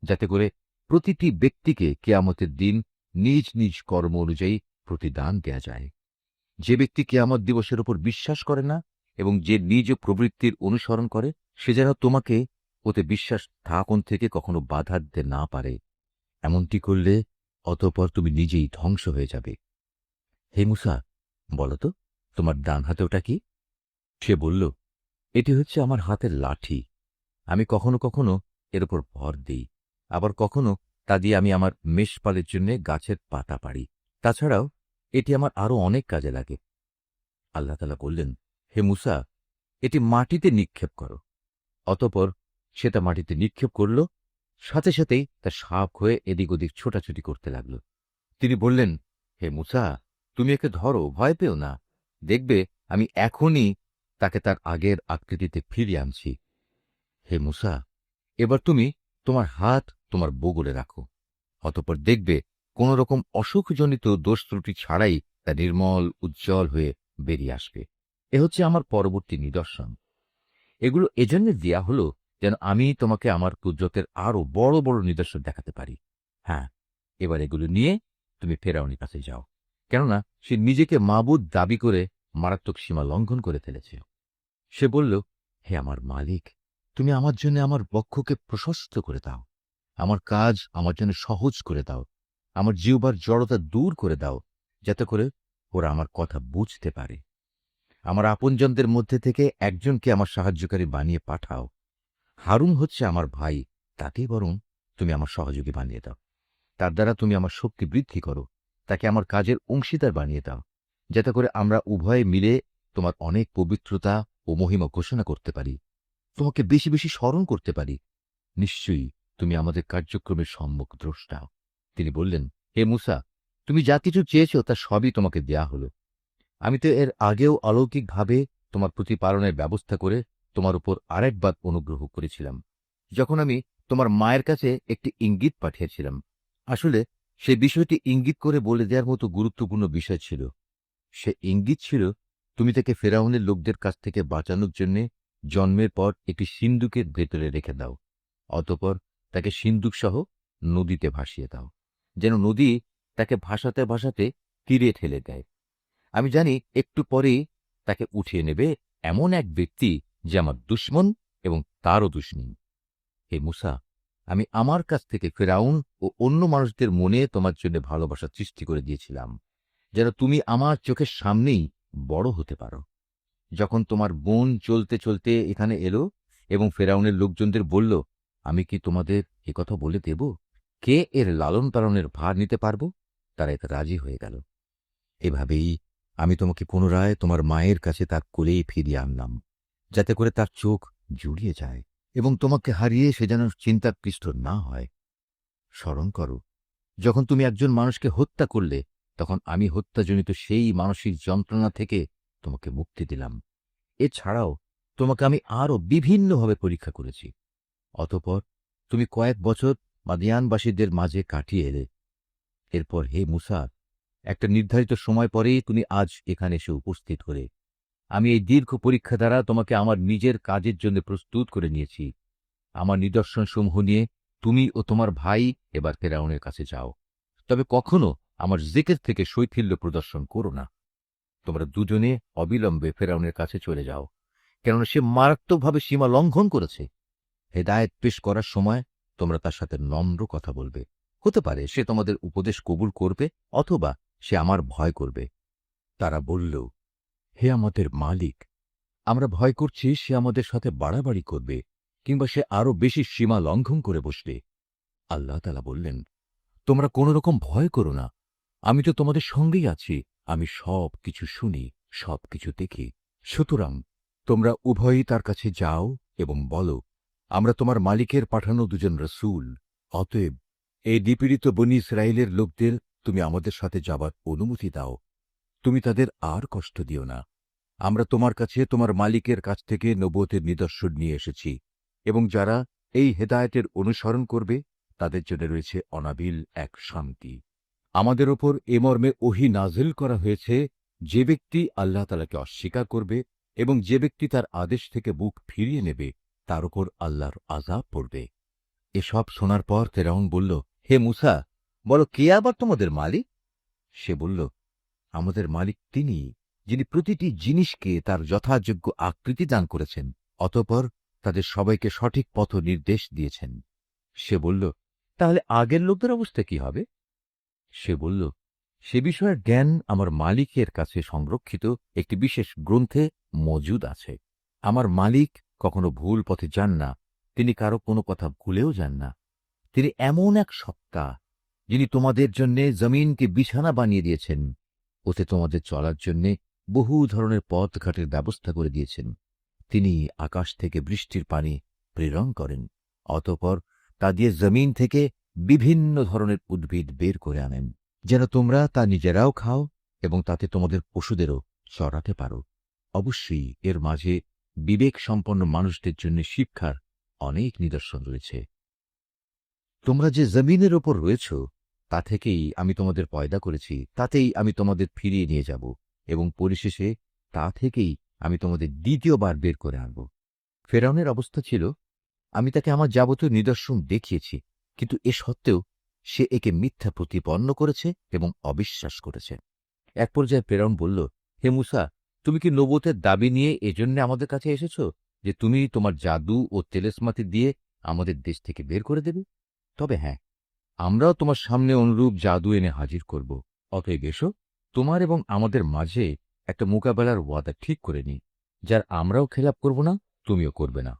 যাতে করে প্রতিটি ব্যক্তিকে কিয়ামতের দিন নিজ নিজ কর্ম অনুযায়ী প্রতিদান দেয়া যায়। যে ব্যক্তি কিয়ামত দিবসের উপর বিশ্বাস করে না এবং যে নিজ প্রবৃত্তির অনুসরণ করে, সে যেন তোমাকে ওতে বিশ্বাস স্থাপন থেকে কখনো বাধা দিতে না পারে। এমনটি করলে অতঃপর তুমি নিজেই ধ্বংস হয়ে যাবে। হে মূসা, বলো তো তোমার ডান হাতে ওটা কি? সে বলল, এটি হচ্ছে আমার হাতের লাঠি। আমি কখনো কখনো এর উপর ভর দিই, আবার কখনো তা দিয়ে আমি আমার মেষপালের জন্য গাছের পাতা পাড়ি। তাছাড়াও এটি আমার আরো অনেক কাজে লাগে। আল্লাহ তাআলা বললেন, হে মূসা, এটি মাটিতে নিক্ষেপ করো। অতঃপর সে তা মাটিতে নিক্ষেপ করল, সাথে সাথেই তা সাপ হয়ে এদিক ওদিক ছোটাছুটি করতে লাগল। তিনি বললেন, হে মূসা, তুমি একে ধরো, ভয় পেও না। দেখবে আমি এখনই তাকে তার আগের আকৃতিতে ফিরিয়ে আনছি। হে মূসা, এবার তুমি তোমার হাত তোমার বগলে রাখো। অতঃপর দেখবে কোন রকম অসুখজনিত দোষ ত্রুটি ছাড়াই তা নির্মল উজ্জ্বল হয়ে বেরিয়ে আসবে। এ হচ্ছে আমার পরবর্তী নিদর্শন। এগুলো এজন্য দেয়া হলো যেন আমি তোমাকে আমার কুদরতের আরো বড় বড় নিদর্শন দেখাতে পারি। হ্যাঁ, এবার এগুলো নিয়ে তুমি ফেরাউনের কাছে যাও, কেননা সে নিজেকে মাবুদ দাবি করে মারাত্মক সীমা লঙ্ঘন করে ফেলেছে। সে বলল, হে আমার মালিক, তুমি আমার জন্য আমার বক্ষকে প্রশস্ত করে দাও, আমার কাজ আমার জন্য সহজ করে দাও, আমার জিহ্বার জড়তা দূর করে দাও, যাতে করে ওরা আমার কথা বুঝতে পারে। আমার আপনজনদের মধ্যে থেকে একজনকে আমার সাহায্যকারী বানিয়ে পাঠাও। হারুন হচ্ছে আমার ভাই, তাকেই বরং তুমি আমার সহযোগী বানিয়ে দাও। তার দ্বারা তুমি আমার শক্তি বৃদ্ধি করো, তাকে আমার কাজের অংশীদার বানিয়ে দাও, যাতে করে আমরা উভয়ে মিলে তোমার অনেক পবিত্রতা ও মহিমা ঘোষণা করতে পারি, তোমাকে বেশি বেশি স্মরণ করতে পারি। নিশ্চয়ই তুমি আমাদের কার্যক্রমের সম্মুখ দ্রষ্টা। তিনি বললেন, হে মূসা, তুমি যা কিছু চেয়েছ তা সবই তোমাকে দেয়া হলো। আমি তো এর আগেও অলৌকিকভাবে তোমার প্রতিপালনের ব্যবস্থা করে তোমার উপর আরেকবার অনুগ্রহ করেছিলাম, যখন আমি তোমার মায়ের কাছে একটি ইঙ্গিত পাঠিয়েছিলাম। আসলে সে বিষয়টি ইঙ্গিত করে বলে দেওয়ার মতো গুরুত্বপূর্ণ বিষয় ছিল। সে ইঙ্গিত ছিল, তুমি তাকে ফেরাউনের লোকদের কাছ থেকে বাঁচানোর জন্য জন্মের পর একটি সিন্দুকের ভেতরে রেখে দাও, অতঃপর তাকে সিন্দুক সহ নদীতে ভাসিয়ে দাও, যেন নদী তাকে ভাসাতে ভাসাতে তীরে ঠেলে দেয়। আমি জানি একটু পরেই তাকে উঠিয়ে নেবে এমন এক ব্যক্তি যে আমার দুশমন এবং তারও দুশমন। হে মূসা, আমি আমার কাছ থেকে ফেরাউন ও অন্য মানুষদের মনে তোমার জন্য ভালোবাসা সৃষ্টি করে দিয়েছিলাম, যেন তুমি আমার চোখের সামনেই বড় হতে পারো। যখন তোমার বোন চলতে চলতে এখানে এলো এবং ফেরাউনের লোকজনদের বলল, আমি কি তোমাদের একথা বলে দেব কে এর লালন পালনের ভার নিতে পারবো, তারা এতে রাজি হয়ে গেল। এভাবেই আমি তোমাকে পুনরায় তোমার মায়ের কাছে তার কোলেই ফিরিয়ে আনলাম, যাতে করে তার চোখ জুড়িয়ে যায় এবং তোমাকে হারিয়ে সে যেন চিন্তাকৃষ্ট না হয়। স্মরণ করো, যখন তুমি একজন মানুষকে হত্যা করলে, তখন আমি হত্যাজনিত সেই মানসিক যন্ত্রণা থেকে তোমাকে মুক্তি দিলাম। এছাড়াও তোমাকে আমি আরও বিভিন্নভাবে পরীক্ষা করেছি। অতঃপর তুমি কয়েক বছর মাদিয়ানবাসীদের মাঝে কাটিয়ে এলে। এরপর হে মূসা, একটা নির্ধারিত সময় পরেই তুমি আজ এখানে এসে উপস্থিত হলে। আমি এই দীর্ঘ পরীক্ষা দ্বারা তোমাকে আমার নিজের কাজের জন্য প্রস্তুত করে নিয়েছি। আমার নিদর্শনসমূহ নিয়ে তুমি ও তোমার ভাই এবার ফেরাউনের কাছে যাও, তবে কখনো আমার জিকির থেকে শৈথিল্য প্রদর্শন করো না। তোমরা দুজনে অবিলম্বে ফেরাউনের কাছে চলে যাও, কেননা সে মারাত্মকভাবে সীমা লঙ্ঘন করেছে। হেদায়েত পেশ করার সময় তোমরা তার সাথে নম্র কথা বলবে। হতে পারে সে তোমাদের উপদেশ কবুল করবে, অথবা সে আমার ভয় করবে। তারা বলল, হে আমাদের মালিক, আমরা ভয় করছি সে আমাদের সাথে বাড়াবাড়ি করবে, কিংবা সে আরো বেশি সীমা লঙ্ঘন করে বসবে। আল্লাহ তাআলা বললেন, তোমরা কোন রকম ভয় করো না, আমি তো তোমাদের সঙ্গেই আছি, আমি সব কিছু শুনি, সব কিছু দেখি। সুতরাং তোমরা উভয়ই তার কাছে যাও এবং বলো, আমরা তোমার মালিকের পাঠানো দুজন রসূল। অতএব এই নিপীড়িত বনী ইসরায়েলের লোকদের তুমি আমাদের সাথে যাবার অনুমতি দাও। তুমি তাদের আর কষ্ট দিও না। আমরা তোমার কাছে তোমার মালিকের কাছ থেকে নবুয়তের নিদর্শন নিয়ে এসেছি, এবং যারা এই হেদায়েতের অনুসরণ করবে তাদের জন্য রয়েছে অনাবিল এক শান্তি। আমাদের ওপর এ মর্মে ওহী নাজিল করা হয়েছে, যে ব্যক্তি আল্লাহ তাআলাকে অস্বীকার করবে এবং যে ব্যক্তি তার আদেশ থেকে বুক ফিরিয়ে নেবে, তার উপর আল্লাহর আযাব পড়বে। এসব শোনার পর ফিরআউন বলল, হে মূসা, বলো কে আবার তোমাদের মালিক? সে বলল, আমাদের মালিক তিনি, যিনি প্রতিটি জিনিসকে তার যথাযোগ্য আকৃতি দান করেছেন, অতঃপর তাদের সবাইকে সঠিক পথ নির্দেশ দিয়েছেন। সে বলল, তাহলে আগের লোকদের অবস্থা কি হবে? সে বলল, সে বিষয়ের জ্ঞান আমার মালিকের কাছে সংরক্ষিত একটি বিশেষ গ্রন্থে মজুদ আছে। আমার মালিক কখনো ভুল পথে যান না, তিনি কারো কোনো কথা ভুলেও যান না। তিনি এমন এক সত্তা, যিনি তোমাদের জন্য জমিনকে বিছানা বানিয়ে দিয়েছেন, ওতে তোমাদের চলার জন্য বহু ধরনের পথঘাটের ব্যবস্থা করে দিয়েছেন। তিনি আকাশ থেকে বৃষ্টির পানি প্রেরণ করেন, অতঃপর তা দিয়ে জমিন থেকে বিভিন্ন ধরনের উদ্ভিদ বের করে আনেন, যেন তোমরা তা নিজেরাও খাও এবং তাতে তোমাদের পশুদেরও চড়াতে পারো। অবশ্যই এর মাঝে বিবেক সম্পন্ন মানুষদের জন্য শিক্ষার অনেক নিদর্শন রয়েছে। তোমরা যে জমিনের ওপর রয়েছ তা থেকেই আমি তোমাদের পয়দা করেছি, তাতেই আমি তোমাদের ফিরিয়ে নিয়ে যাব, এবং পরিশেষে তা থেকেই আমি তোমাদের দ্বিতীয়বার বের করে আনব। ফেরাউনের অবস্থা ছিল, আমি তাকে আমার যাবতীয় নিদর্শন দেখিয়েছি, কিন্তু এ সত্ত্বেও সে একে মিথ্যা প্রতিপন্ন করেছে এবং অবিশ্বাস করেছে। এক পর্যায়ে ফেরাউন বলল, হে মূসা, তুমি কি নবুওতের দাবি নিয়ে এজন্য আমাদের কাছে এসেছ যে তুমি তোমার জাদু ও তেলেসমাতি দিয়ে আমাদের দেশ থেকে বের করে দেবে? তবে হ্যাঁ, আমরাও তোমার সামনে অনুরূপ জাদু এনে হাজির করব। অতএব এসো, তোমার এবং আমাদের মাঝে একটা মোকাবেলার ওয়াদা ঠিক করে নিই, যার আমরাও খেলাপ করব না, তুমিও করবে না।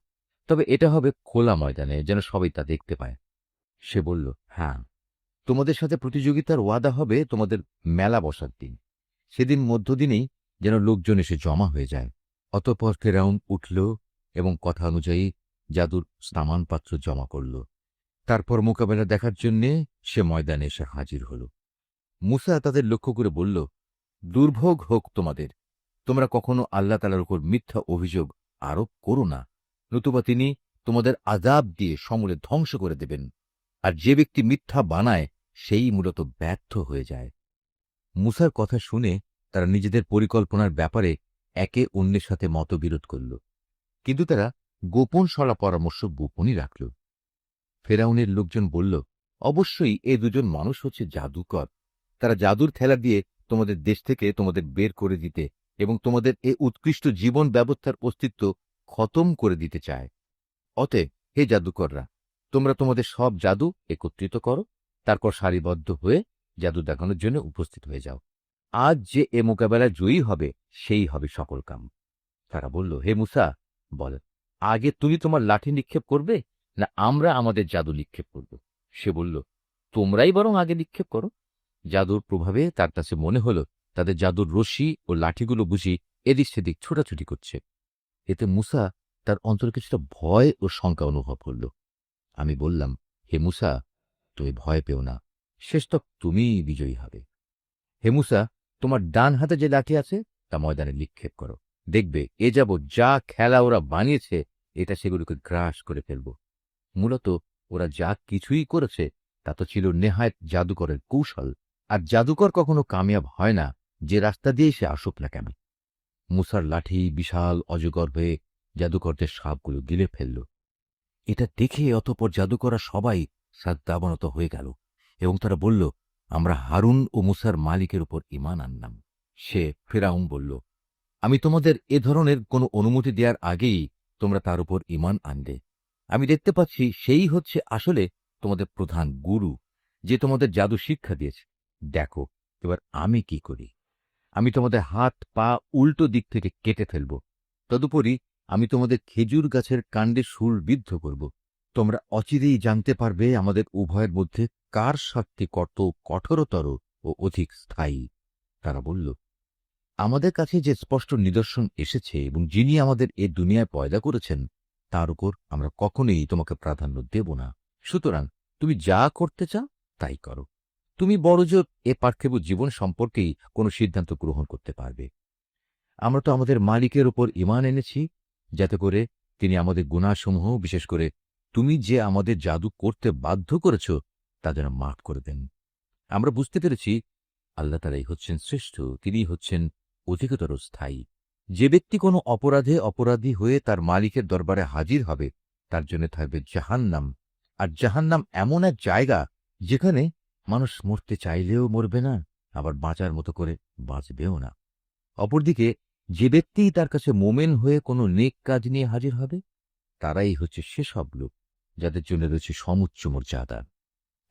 তবে এটা হবে খোলা ময়দানে, যেন সবাই তা দেখতে পায়। সে বলল, হ্যাঁ, তোমাদের সাথে প্রতিযোগিতার ওয়াদা হবে তোমাদের মেলা বসার দিন। সেদিন মধ্যদিনেই যেন লোকজন এসে জমা হয়ে যায়। অতঃপর ফেরাউন উঠল এবং কথা অনুযায়ী জাদুর স্নামানপাত্র জমা করল। তারপর মোকাবেলা দেখার জন্যে সে ময়দানে এসে হাজির হল। মূসা তাদের লক্ষ্য করে বলল, দুর্ভোগ হোক তোমাদের! তোমরা কখনো আল্লাহ তাআলার উপর মিথ্যা অভিযোগ আরোপ করো না, নতুবা তিনি তোমাদের আযাব দিয়ে সমূলে ধ্বংস করে দেবেন। আর যে ব্যক্তি মিথ্যা বানায় সেই মূলত ব্যর্থ হয়ে যায়। মূসার কথা শুনে তারা নিজেদের পরিকল্পনার ব্যাপারে একে অন্যের সাথে মতবিরোধ করল, কিন্তু তারা গোপন সলা পরামর্শ গোপনই রাখল। ফেরাউনের লোকজন বলল, অবশ্যই এ দুজন মানুষ হচ্ছে জাদুকর। তারা জাদুর খেলা দিয়ে তোমাদের দেশ থেকে তোমাদের বের করে দিতে এবং তোমাদের এ উৎকৃষ্ট জীবন ব্যবস্থার অস্তিত্ব খতম করে দিতে চায়। অতএব হে জাদুকররা, তোমরা তোমাদের সব জাদু একত্রিত করো, তারপর সারিবদ্ধ হয়ে জাদু দেখানোর জন্য উপস্থিত হয়ে যাও। আজ যে এ মোকাবেলায় জয়ী হবে সেই হবে সকল কাম। তারা বলল, হে মূসা, বল, আগে তুমি তোমার লাঠি নিক্ষেপ করবে না আমরা আমাদের জাদু নিক্ষেপ করব? সে বলল, তোমরাই বরং আগে নিক্ষেপ করো। জাদুর প্রভাবে তার কাছে মনে হল তাদের জাদুর রশি ও লাঠিগুলো বুঝি এদিক সেদিক ছোটাছুটি করছে। এতে মূসা তার অন্তরে কিছুটা ভয় ও শঙ্কা অনুভব করল। আমি বললাম, হে মূসা, তুমি ভয় পেও না, শেষ তক তুমিই বিজয়ী হবে। হে মূসা, তোমার ডান হাতে যে লাঠি আছে তা ময়দানে নিক্ষেপ করো। দেখবে এ যাবৎ যা খেলা ওরা বানিয়েছে, এটা সেগুলোকে গ্রাস করে ফেলব। মূলত ওরা যা কিছুই করেছে তা তো ছিল নেহায়েত জাদুকরের কৌশল, আর জাদুকর কখনো কামিয়াব হয় না যে রাস্তা দিয়ে সে আসুক না কেন। মূসার লাঠি বিশাল অজগর হয়ে জাদুকরদের সাপগুলো গিলে ফেলল। এটা দেখে অতঃপর জাদুকররা সবাই শ্রদ্ধাবনত হয়ে গেল এবং তারা বলল, আমরা হারুন ও মূসার মালিকের উপর ঈমান আনলাম। সে ফিরআউন বলল, আমি তোমাদের এ ধরনের কোনো অনুমতি দেওয়ার আগেই তোমরা তার উপর ঈমান আনলে। আমি দেখতে পাচ্ছি সেই হচ্ছে আসলে তোমাদের প্রধান গুরু, যে তোমাদের জাদু শিক্ষা দিয়েছে। দেখো এবার আমি কি করি। আমি তোমাদের হাত পা উল্টো দিক থেকে কেটে ফেলব। তদুপরি আমি তোমাদের খেজুর গাছের কাণ্ডে শুল বিদ্ধ করব। তোমরা অচিরেই জানতে পারবে আমাদের উভয়ের মধ্যে কার শাস্তি কত কঠোরতর ও অধিক স্থায়ী। তারা বলল, আমাদের কাছে যে স্পষ্ট নিদর্শন এসেছে এবং যিনি আমাদের এ দুনিয়ায় পয়দা করেছেন তার উপর আমরা কখনোই তোমাকে প্রাধান্য দেব না। সুতরাং তুমি যা করতে চাও তাই করো। তুমি বড়জোর এ পার্থিব জীবন সম্পর্কেই কোনো সিদ্ধান্ত গ্রহণ করতে পারবে। আমরা তো আমাদের মালিকের উপর ঈমান এনেছি, যাতে করে তিনি আমাদের গুনাহসমূহ, বিশেষ করে তুমি যে আমাদের জাদু করতে বাধ্য করেছ, তা যেন মাফ করে দেন। আমরা বুঝতে পেরেছি আল্লাহ তাআলাই হচ্ছেন শ্রেষ্ঠ, তিনিই হচ্ছেন অধিকতর স্থায়ী। যে ব্যক্তি কোনো অপরাধে অপরাধী হয়ে তার মালিকের দরবারে হাজির হবে তার জন্য থাকবে জাহান্নাম। আর জাহান্নাম এমন এক জায়গা যেখানে মানুষ মরতে চাইলেও মরবে না, আবার বাঁচার মতো করে বাঁচবেও না। অপরদিকে যে ব্যক্তিই তার কাছে মোমেন হয়ে কোনো নেক কাজ নিয়ে হাজির হবে তারাই হচ্ছে সেসব লোক যাদের জন্য রয়েছে সমুচ্চ মর্যাদা,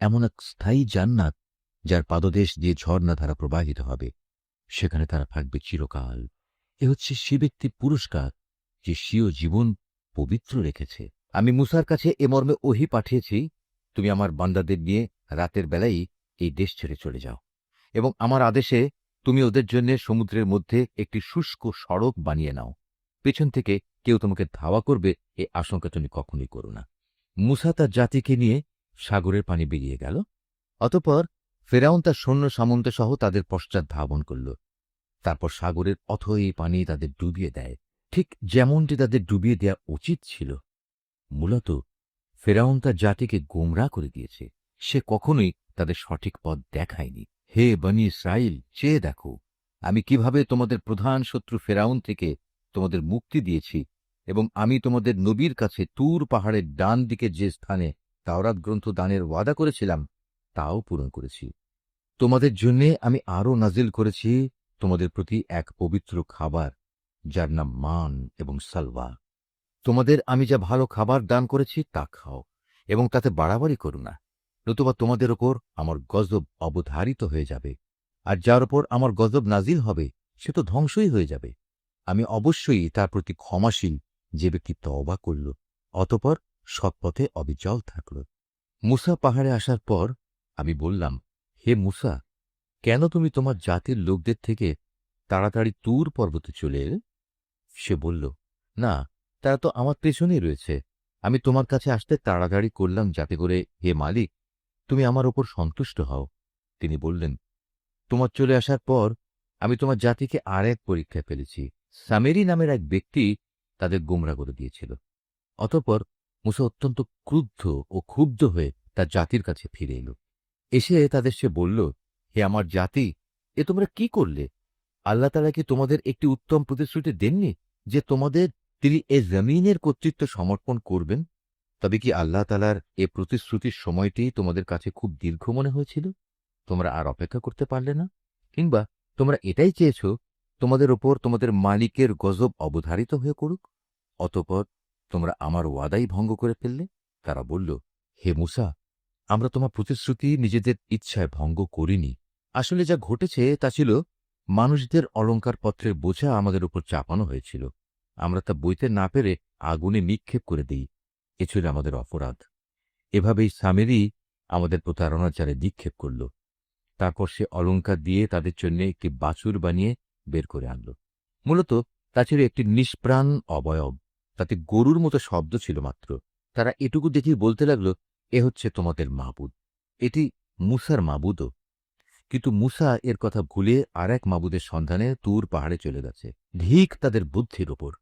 এমন এক স্থায়ী জান্নাত যার পাদদেশ দিয়ে ঝর্ণাধারা প্রবাহিত হবে। সেখানে তারা থাকবে চিরকাল। এ হচ্ছে সে ব্যক্তির পুরস্কার যে স্বীয় জীবন পবিত্র রেখেছে। আমি মূসার কাছে এ মর্মে ওহী পাঠিয়েছি, তুমি আমার বান্দাদের নিয়ে রাতের বেলায় এই দেশ ছেড়ে চলে যাও এবং আমার আদেশে তুমি ওদের জন্য সমুদ্রের মধ্যে একটি শুষ্ক সড়ক বানিয়ে নাও। পেছন থেকে কেউ তোমাকে ধাওয়া করবে এ আশঙ্কা তুমি কখনোই করো না। মূসা তার জাতিকে নিয়ে সাগরের পানি বেরিয়ে গেল। অতঃপর ফেরাউন তার সৈন্য সামন্ত সহ তাদের পশ্চাৎ ধাবন করল। তারপর সাগরের অথই পানি তাদের ডুবিয়ে দেয়, ঠিক যেমনটি তাদের ডুবিয়ে দেয়া উচিত ছিল। মূলত ফেরাউন তার জাতিকে গোমরাহ করে দিয়েছে। সে কখনোই তাদের সঠিক পথ দেখায়নি। হে বনী ইসরাইল, চেয়ে দেখো আমি কিভাবে তোমাদের প্রধান শত্রু ফেরাউন থেকে তোমাদের মুক্তি দিয়েছি, এবং আমি তোমাদের নবীর কাছে তুর পাহাড়ের ডান দিকে যে স্থানে তাওরাত গ্রন্থ দানের ওয়াদা করেছিলাম তাও পূরণ করেছি। তোমাদের জন্যে আমি আরও নাজিল করেছি তোমাদের প্রতি এক পবিত্র খাবার, যার নাম মান এবং সালওয়া। তোমাদের আমি যা ভালো খাবার দান করেছি তা খাও, এবং তাতে বাড়াবাড়ি করো না, নতুবা তোমাদের ওপর আমার গজব অবধারিত হয়ে যাবে। আর যার ওপর আমার গজব নাজিল হবে সে তো ধ্বংসই হয়ে যাবে। আমি অবশ্যই তার প্রতি ক্ষমাশীল, যে ব্যক্তি তওবা করল অতঃপর সৎপথে অবিচল থাকল। মুসা পাহাড়ে আসার পর আমি বললাম, হে মুসা, কেন তুমি তোমার জাতির লোকদের থেকে তাড়াতাড়ি তুর পর্বতে চলে এলে? সে বলল, না, তারা তো আমার পেছনেই রয়েছে। আমি তোমার কাছে আসতে তাড়াতাড়ি করলাম যাতে করে, হে মালিক, তুমি আমার ওপর সন্তুষ্ট হও। তিনি বললেন, তোমার চলে আসার পর আমি তোমার জাতিকে আর এক পরীক্ষায় ফেলেছি। সামেরি নামের এক ব্যক্তি তাদের গোমরা করে দিয়েছিল। অতঃপর মুসা অত্যন্ত ক্রুদ্ধ ও ক্ষুব্ধ হয়ে তার জাতির কাছে ফিরে এল। এসে তাদের সে বলল, হে আমার জাতি, এ তোমরা কি করলে? আল্লাহ তাআলা কি তোমাদের একটি উত্তম প্রতিশ্রুতি দেননি যে তোমাদের তিনি এ জমিনের কর্তৃত্ব সমর্পণ করবেন? তবে কি আল্লাহ তাআলার এ প্রতিশ্রুতির সময়টি তোমাদের কাছে খুব দীর্ঘ মনে হয়েছিল? তোমরা আর অপেক্ষা করতে পারলে না? কিংবা তোমরা এটাই চেয়েছ তোমাদের ওপর তোমাদের মালিকের গজব অবধারিত হয়ে করুক? অতঃপর তোমরা আমার ওয়াদাই ভঙ্গ করে ফেললে। তারা বলল, হে মুসা, আমরা তোমার প্রতিশ্রুতি নিজেদের ইচ্ছায় ভঙ্গ করিনি। আসলে যা ঘটেছে তা ছিল, মানুষদের অলঙ্কারপত্রের বোঝা আমাদের উপর চাপানো হয়েছিল। আমরা তা বইতে না পেরে আগুনে নিক্ষেপ করে দিই। এ ছিল আমাদের অপরাধ। এভাবেই সামেরি আমাদের প্রতারণার জালে নিক্ষেপ করল। তারপর সে অলঙ্কার দিয়ে তাদের জন্য একটি বাছুর বানিয়ে বের করে আনল। মূলত তা ছিল একটি নিষ্প্রাণ অবয়ব, তাতে গরুর মতো শব্দ ছিল মাত্র। তারা এটুকু দেখেই বলতে লাগল, এ হচ্ছে তোমাদের মাবুদ। এটি মুসার মাবুদও। কিন্তু মুসা এর কথা ভুলে আর এক মাবুদের সন্ধানে তুর পাহাড়ে চলে গেছে। ধিক তাদের বুদ্ধির ওপর!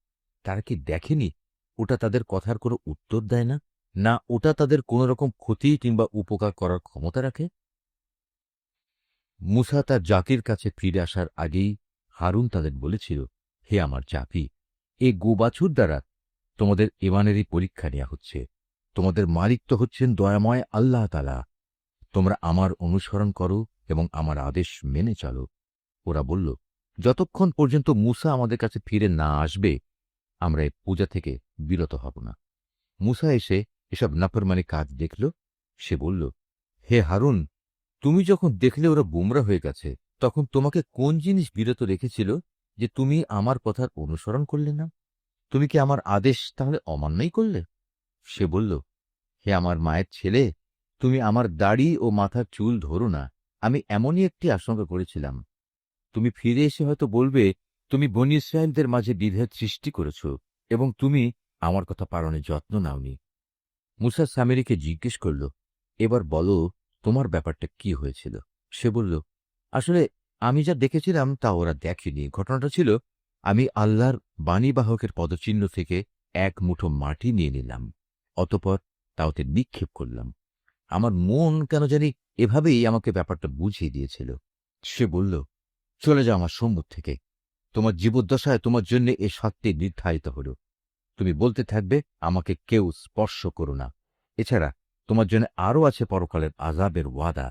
তারা কি দেখেনি ওটা তাদের কথার কোনো উত্তর দেয় না? না ওটা তাদের কোন রকম ক্ষতি কিংবা উপকার করার ক্ষমতা রাখে? মুসা তার জাতির কাছে ফিরে আসার আগেই হারুন তাদের বলেছিল, হে আমার জাতি, এ গোবাছুর দ্বারা তোমাদের ইমানেরই পরীক্ষা নেওয়া হচ্ছে। তোমাদের মালিক তো হচ্ছেন দয়াময় আল্লাহ তাআলা। তোমরা আমার অনুসরণ করো এবং আমার আদেশ মেনে চলো। ওরা বলল, যতক্ষণ পর্যন্ত মুসা আমাদের কাছে ফিরে না আসবে আমরা এই পূজা থেকে বিরত হব না। মুসা এসে এসব নাফরমানি কাজ দেখল। সে বলল, হে হারুন, তুমি যখন দেখলে ওরা গুমরা হয়ে গেছে, তখন তোমাকে কোন জিনিস বিরত রেখেছিল যে তুমি আমার কথার অনুসরণ করলে না? তুমি কি আমার আদেশ তাহলে অমান্যই করলে? সে বলল, হে আমার মায়ের ছেলে, তুমি আমার দাড়ি ও মাথার চুল ধরো না। আমি এমনই একটি আশঙ্কা করেছিলাম। তুমি ফিরে এসে হয়তো বলবে, তুমি বনী ইসরায়েলদের মাঝে বিভেদ সৃষ্টি করেছ এবং তুমি আমার কথা পালনের যত্ন নাওনি। মুসা সামেরিকে জিজ্ঞেস করল, এবার বলো তোমার ব্যাপারটা কি হয়েছিল? সে বলল, আসলে আমি যা দেখেছিলাম তা ওরা দেখেনি। ঘটনাটা ছিল, আমি আল্লাহর বাণীবাহকের পদচিহ্ন থেকে এক মুঠো মাটি নিয়ে নিলাম, অতঃপর তা ওতে নিক্ষেপ করলাম। আমার মন কেন জানি এভাবেই আমাকে ব্যাপারটা বুঝিয়ে দিয়েছিল। সে বলল, চলে যাও আমার সম্মুখ থেকে। তোমার জীবদ্দশায় তোমার জন্য এ সত্যি নির্ধারিত হল। তুমি বলতে থাকবে, আমাকে কেউ স্পর্শ করো না। এছাড়া তোমার জন্য আরও আছে পরকালের আযাবের ওয়াদা,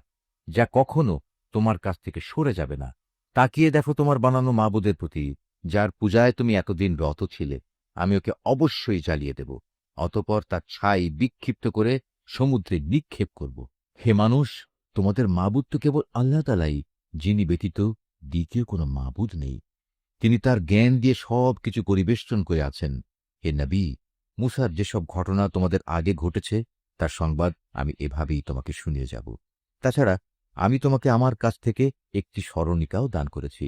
যা কখনো তোমার কাছ থেকে সরে যাবে না। তাকিয়ে দেখো তোমার বানানো মাবুদের প্রতি, যার পূজায় তুমি এতদিন রত ছিলে। আমি ওকে অবশ্যই জ্বালিয়ে দেব, অতঃপর তার ছাই বিক্ষিপ্ত করে সমুদ্রে নিক্ষেপ করব। হে মানুষ, তোমাদের মাবুদ তো কেবল আল্লাহ তাআলাই, যিনি ব্যতীত দ্বিতীয় কোনো মাবুদ নেই। তিনি তার জ্ঞান দিয়ে সব কিছু পরিবেষ্টন করে আছেন। হে নবী, মুসার যেসব ঘটনা তোমাদের আগে ঘটেছে তার সংবাদ আমি এভাবেই তোমাকে শুনিয়ে যাব। তাছাড়া আমি তোমাকে আমার কাছ থেকে একটি স্মরণিকাও দান করেছি।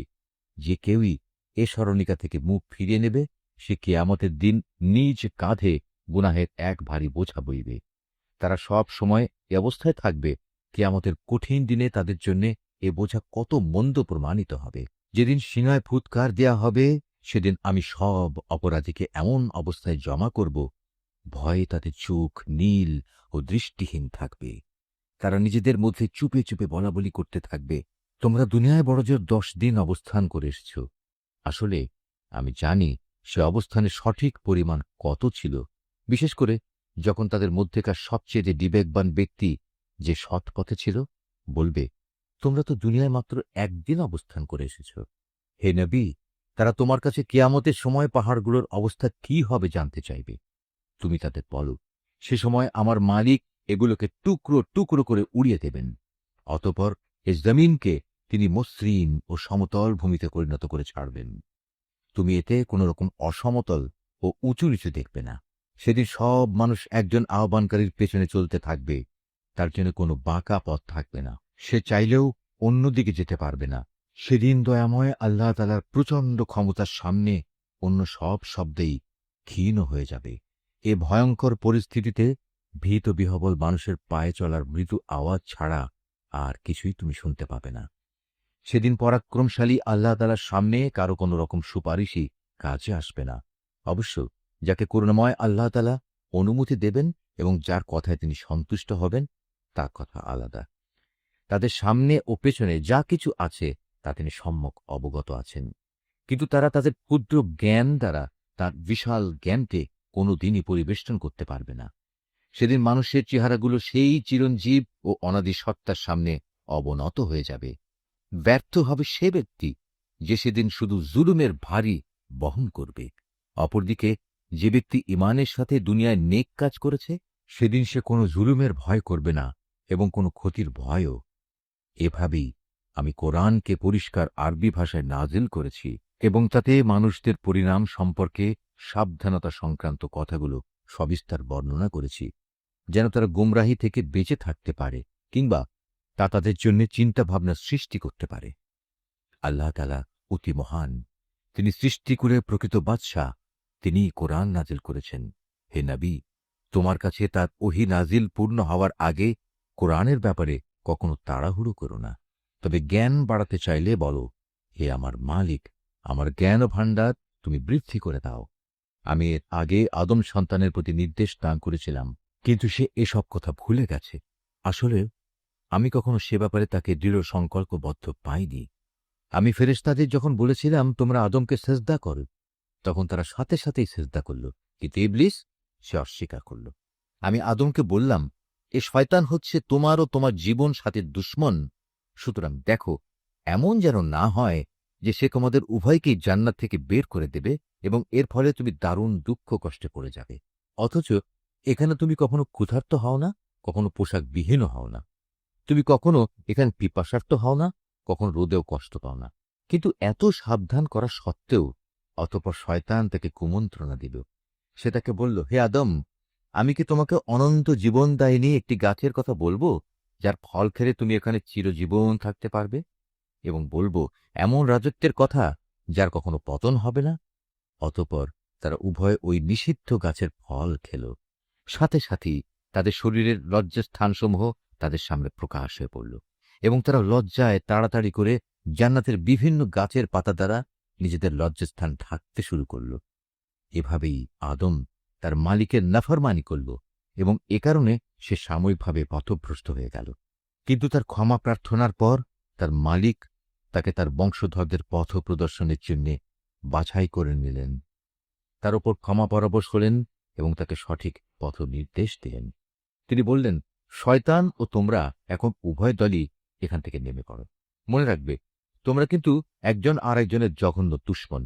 যে কেউই এ স্মরণিকা থেকে মুখ ফিরিয়ে নেবে, সে কিয়ামতের দিন নিজ কাঁধে গুনাহের এক ভারী বোঝা বইবে। তারা সব সময় এ অবস্থায় থাকবে, কিয়ামতের কঠিন দিনে তাদের জন্য এ বোঝা কত মন্দ প্রমাণিত হবে। যেদিন সিংহায় ফুৎকার দেয়া হবে, সেদিন আমি সব অপরাধীকে এমন অবস্থায় জমা করব, ভয়ে তাদের চোখ নীল ও দৃষ্টিহীন থাকবে। তারা নিজেদের মধ্যে চুপে চুপে বলাবলি করতে থাকবে, তোমরা দুনিয়ায় বড়জোর 10 দিন অবস্থান করে এসেছ। আসলে আমি জানি সে অবস্থানের সঠিক পরিমাণ কত ছিল, বিশেষ করে যখন তাদের মধ্যেকার সবচেয়ে যে বিবেকবান ব্যক্তি যে সৎ পথে ছিল বলবে, তোমরা তো দুনিয়ায় মাত্র 1 দিন অবস্থান করে এসেছ। হে নবী, তারা তোমার কাছে কিয়ামতের সময় পাহাড়গুলোর অবস্থা কি হবে জানতে চাইবে। তুমি তাদের বলো, সে সময় আমার মালিক এগুলোকে টুকরো টুকরো করে উড়িয়ে দেবেন। অতঃপর এ জমিনকে তিনি মসৃণ ও সমতল ভূমিতে পরিণত করে ছাড়বেন। তুমি এতে কোন রকম অসমতল ও উঁচু নিচু দেখবে না। সেদিন সব মানুষ একজন আহ্বানকারীর পেছনে চলতে থাকবে, তার জন্য কোনো বাঁকা পথ থাকবে না। সে চাইলেও অন্যদিকে যেতে পারবে না। সেদিন দয়াময় আল্লাহ তাআলার প্রচণ্ড ক্ষমতার সামনে অন্য সব শব্দেই ক্ষীণ হয়ে যাবে। এ ভয়ঙ্কর পরিস্থিতিতে ভীত বিহবল মানুষের পায়ে চলার মৃদু আওয়াজ ছাড়া আর কিছুই তুমি শুনতে পাবে না। সেদিন পরাক্রমশালী আল্লাহ তাআলার সামনে কারো কোনো রকম সুপারিশই কাজে আসবে না। অবশ্য যাকে করুণাময় আল্লাহ তাআলা অনুমতি দেবেন এবং যার কথায় তিনি সন্তুষ্ট হবেন, তার কথা আলাদা। তাদের সামনে ও পেছনে যা কিছু আছে তা তিনি সম্যক অবগত আছেন, কিন্তু তারা তাদের ক্ষুদ্র জ্ঞান দ্বারা তার বিশাল জ্ঞানকে কোনোদিনই পরিবেষ্টন করতে পারবে না। সেদিন মানুষের চেহারাগুলো সেই চিরঞ্জীব ও অনাদি সত্তার সামনে অবনত হয়ে যাবে। ব্যর্থ হবে সে ব্যক্তি যে সেদিন শুধু জুলুমের ভারী বহন করবে। অপরদিকে যে ব্যক্তি ঈমানের সাথে দুনিয়ায় নেক কাজ করেছে, সেদিন সে কোনো জুলুমের ভয় করবে না এবং কোনো ক্ষতির ভয়ও। এভাবেই আমি কোরআনকে পরিষ্কার আরবি ভাষায় নাজিল করেছি এবং তাতে মানুষদের পরিণাম সম্পর্কে সাবধানতা সংক্রান্ত কথাগুলো সবিস্তার বর্ণনা করেছি, যেন তারা গুমরাহি থেকে বেঁচে থাকতে পারে কিংবা তা তাদের জন্য চিন্তাভাবনা সৃষ্টি করতে পারে। আল্লাহ তাআলা অতি মহান, তিনি সৃষ্টিকুলের প্রকৃত বাদশাহ, তিনি কোরআন নাজিল করেছেন। হে নবী, তোমার কাছে তার ওহী নাজিল পূর্ণ হওয়ার আগে কোরআনের ব্যাপারে কখনো তাড়াহুড়ো করো না। তবে জ্ঞান বাড়াতে চাইলে বলো, হে আমার মালিক, আমার জ্ঞান ভাণ্ডার তুমি বৃদ্ধি করে দাও। আমি এর আগে আদম সন্তানের প্রতি নির্দেশ দান করেছিলাম, কিন্তু সে এসব কথা ভুলে গেছে। আসলে আমি কখনো সে ব্যাপারে তাকে দৃঢ় সংকল্পবদ্ধ পাইনি। আমি ফেরেশতাদের যখন বলেছিলাম তোমরা আদমকে সেজদা করো, তখন তারা সাথে সাথেই সেজদা করল, কিন্তু ইবলিস সে অস্বীকার করল। আমি আদমকে বললাম, এ শয়তান হচ্ছে তোমার ও তোমার জীবন সাথীর দুশমন, সুতরাং দেখো এমন যেন না হয় যে সে তোমাদের উভয়কেই জান্নাত থেকে বের করে দেবে এবং এর ফলে তুমি দারুণ দুঃখ কষ্টে পড়ে যাবে। অথচ এখানে তুমি কখনো ক্ষুধার্ত হও না, কখনো পোশাকবিহীনও হও না। তুমি কখনো এখানে পিপাসার্ত হও না, কখনো রোদেও কষ্ট পাও না। কিন্তু এত সাবধান করা সত্ত্বেও অতঃপর শয়তান তাকে কুমন্ত্রণা দিল। সে তাকে বলল, হে আদম, আমি কি তোমাকে অনন্ত জীবনদায়িনী একটি গাছের কথা বলবো, যার ফল খেলে তুমি এখানে চিরজীবন থাকতে পারবে, এবং বলবো এমন রাজত্বের কথা যার কখনো পতন হবে না? অতঃপর তারা উভয় ওই নিষিদ্ধ গাছের ফল খেল। সাথে সাথেই তাদের শরীরের লজ্জাস্থানসমূহ তাদের সামনে প্রকাশ হয়ে পড়ল এবং তারা লজ্জায় তাড়াতাড়ি করে জান্নাতের বিভিন্ন গাছের পাতা দ্বারা নিজেদের লজ্জাস্থান ঢাকতে শুরু করল। এভাবেই আদম তার মালিকের নাফরমানি করল এবং এ কারণে সে সাময়িকভাবে পথভ্রষ্ট হয়ে গেল। কিন্তু তার ক্ষমা প্রার্থনার পর তার মালিক তাকে তার বংশধরদের পথ প্রদর্শনের জন্য বাছাই করে নিলেন, তার উপর ক্ষমা পরবশ হলেন এবং তাকে সঠিক পথ নির্দেশ দিলেন। তিনি বললেন, শয়তান ও তোমরা এখন উভয় দলই এখান থেকে নেমে পড়ো। মনে রাখবে, তোমরা কিন্তু একজন আর একজনের জঘন্য দুশমন।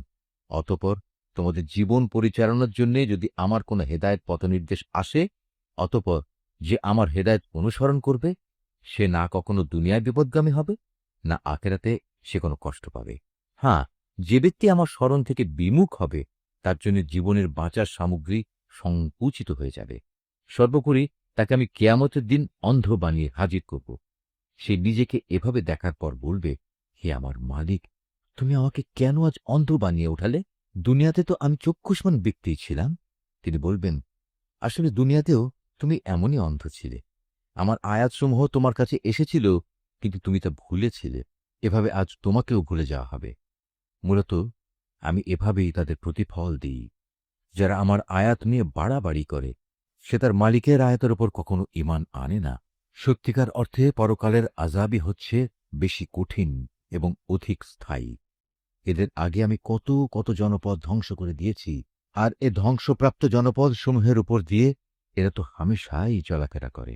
অতঃপর তোমাদের জীবন পরিচালনার জন্য যদি আমার কোনো হেদায়েত পথ নির্দেশ আসে, অতঃপর যে আমার হেদায়েত অনুসরণ করবে সে না কখনো দুনিয়ায় বিপদগামী হবে, না আখেরাতে সে কোনো কষ্ট পাবে। হ্যাঁ, যে ব্যক্তি আমার স্মরণ থেকে বিমুখ হবে তার জন্য জীবনের বাঁচার সামগ্রী সংকুচিত হয়ে যাবে। সর্বোপরি তাকে আমি কিয়ামতের দিন অন্ধ বানিয়ে হাজির করব। সে নিজেকে এভাবে দেখার পর বলবে, হে আমার মালিক, তুমি আমাকে কেন আজ অন্ধ বানিয়ে উঠালে? দুনিয়াতে তো আমি চক্ষুষ্মান ব্যক্তি ছিলাম। তিনি বলবেন, আসলে দুনিয়াতেও তুমি এমনই অন্ধ ছিলে। আমার আয়াতসমূহ তোমার কাছে এসেছিল, কিন্তু তুমি তা ভুলেছিলে। এভাবে আজ তোমাকেও ভুলে যাওয়া হবে। মূলত আমি এভাবেই তাদের প্রতিফল দিই। যারা আমার আয়াত নিয়ে বাড়াবাড়ি করে সে তার মালিকের আয়াতের ওপর কখনো ঈমান আনে না। সত্যিকার অর্থে পরকালের আযাবই হচ্ছে বেশি কঠিন এবং অধিক স্থায়ী। এদের আগে আমি কত কত জনপদ ধ্বংস করে দিয়েছি, আর এ ধ্বংসপ্রাপ্ত জনপদ সমূহের উপর দিয়ে এরা তো হামেশাই চলাফেরা করে।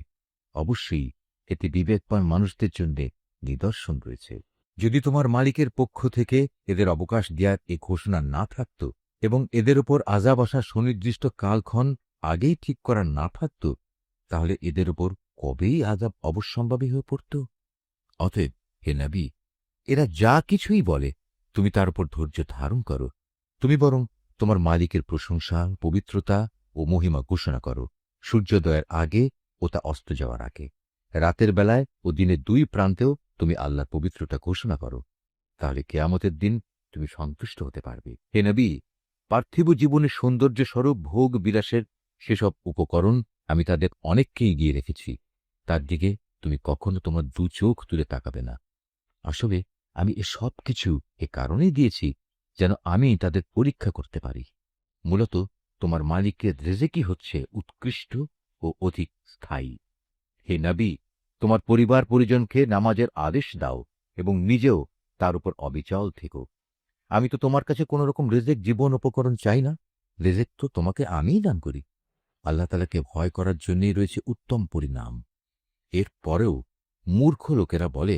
অবশ্যই এতে বিবেকবান মানুষদের জন্য নিদর্শন রয়েছে। যদি তোমার মালিকের পক্ষ থেকে এদের অবকাশ দেওয়ার এ ঘোষণা না থাকত এবং এদের উপর আযাব আসার সুনির্দিষ্ট কালক্ষণ আগেই ঠিক করা না থাকত, তাহলে এদের উপর কবেই আযাব অবশ্যম্ভাবী হয়ে পড়ত। অতএব হে নবী, এরা যা কিছুই বলে তুমি তার উপর ধৈর্য ধারণ করো। তুমি বরং তোমার মালিকের প্রশংসা, পবিত্রতা ও মহিমা ঘোষণা করো, সূর্যোদয়ের আগে ও তা অস্ত যাওয়ার আগে। রাতের বেলায় ও দিনের দুই প্রান্তেও তুমি আল্লাহর পবিত্রতা ঘোষণা করো। তাহলে কেয়ামতের দিন তুমি সন্তুষ্ট হতে পারবে। হে নবী, পার্থিব জীবনের সৌন্দর্য স্বরূপ ভোগ বিলাসের সেসব উপকরণ আমি তাদের অনেককে এগিয়ে রেখেছি। তার দিকে তুমি কখনো তোমার দু চোখ তুলে তাকাবে না। আসলে আমি এ সব কিছু এ কারণেই দিয়েছি যেন আমি তাদের পরীক্ষা করতে পারি। মূলত তোমার মালিকের রেজেকি হচ্ছে উৎকৃষ্ট ও অধিক স্থায়ী। হে নবী, তোমার পরিবার পরিজনকে নামাজের আদেশ দাও এবং নিজেও তার উপর অবিচল থেকো। আমি তো তোমার কাছে কোন রকম রেজেক জীবন উপকরণ চাই না। রেজেক তো তোমাকে আমিই দান করি। আল্লাহ তাআলাকে ভয় করার জন্যই রয়েছে উত্তম পরিণাম। এর পরেও মূর্খ লোকেরা বলে,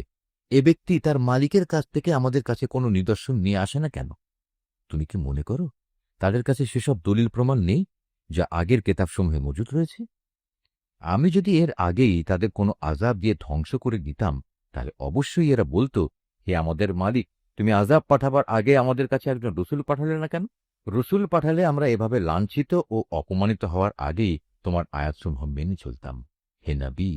এ ব্যক্তি তার মালিকের কাছ থেকে আমাদের কাছে কোনো নিদর্শন নিয়ে আসে না কেন? তুমি কি মনে করো তাদের কাছে সেসব দলিল প্রমাণ নেই যা আগের কেতাবসমূহে মজুদ রয়েছে? আমি যদি এর আগেই তাদের কোনো আযাব দিয়ে ধ্বংস করে দিতাম, তাহলে অবশ্যই এরা বলতো, হে আমাদের মালিক, তুমি আযাব পাঠাবার আগে আমাদের কাছে একজন রসুল পাঠালে না কেন? রসুল পাঠালে আমরা এভাবে লাঞ্ছিত ও অপমানিত হওয়ার আগেই তোমার আয়াতসমূহ মেনে চলতাম। হে নবী,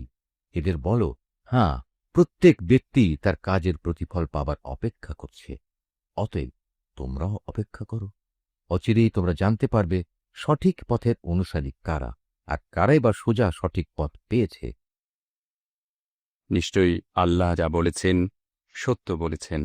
এদের বলো, হ্যাঁ, প্রত্যেক ব্যক্তি তার কাজের প্রতিফল পাবার অপেক্ষা করছে। অতএব তোমরাও অপেক্ষা করো। অচিরেই তোমরা জানতে পারবে সঠিক পথের অনুসারী কারা, আর কারাই বা সোজা সঠিক পথ পেয়েছে। নিশ্চয়ই আল্লাহ যা বলেছেন সত্য বলেছেন।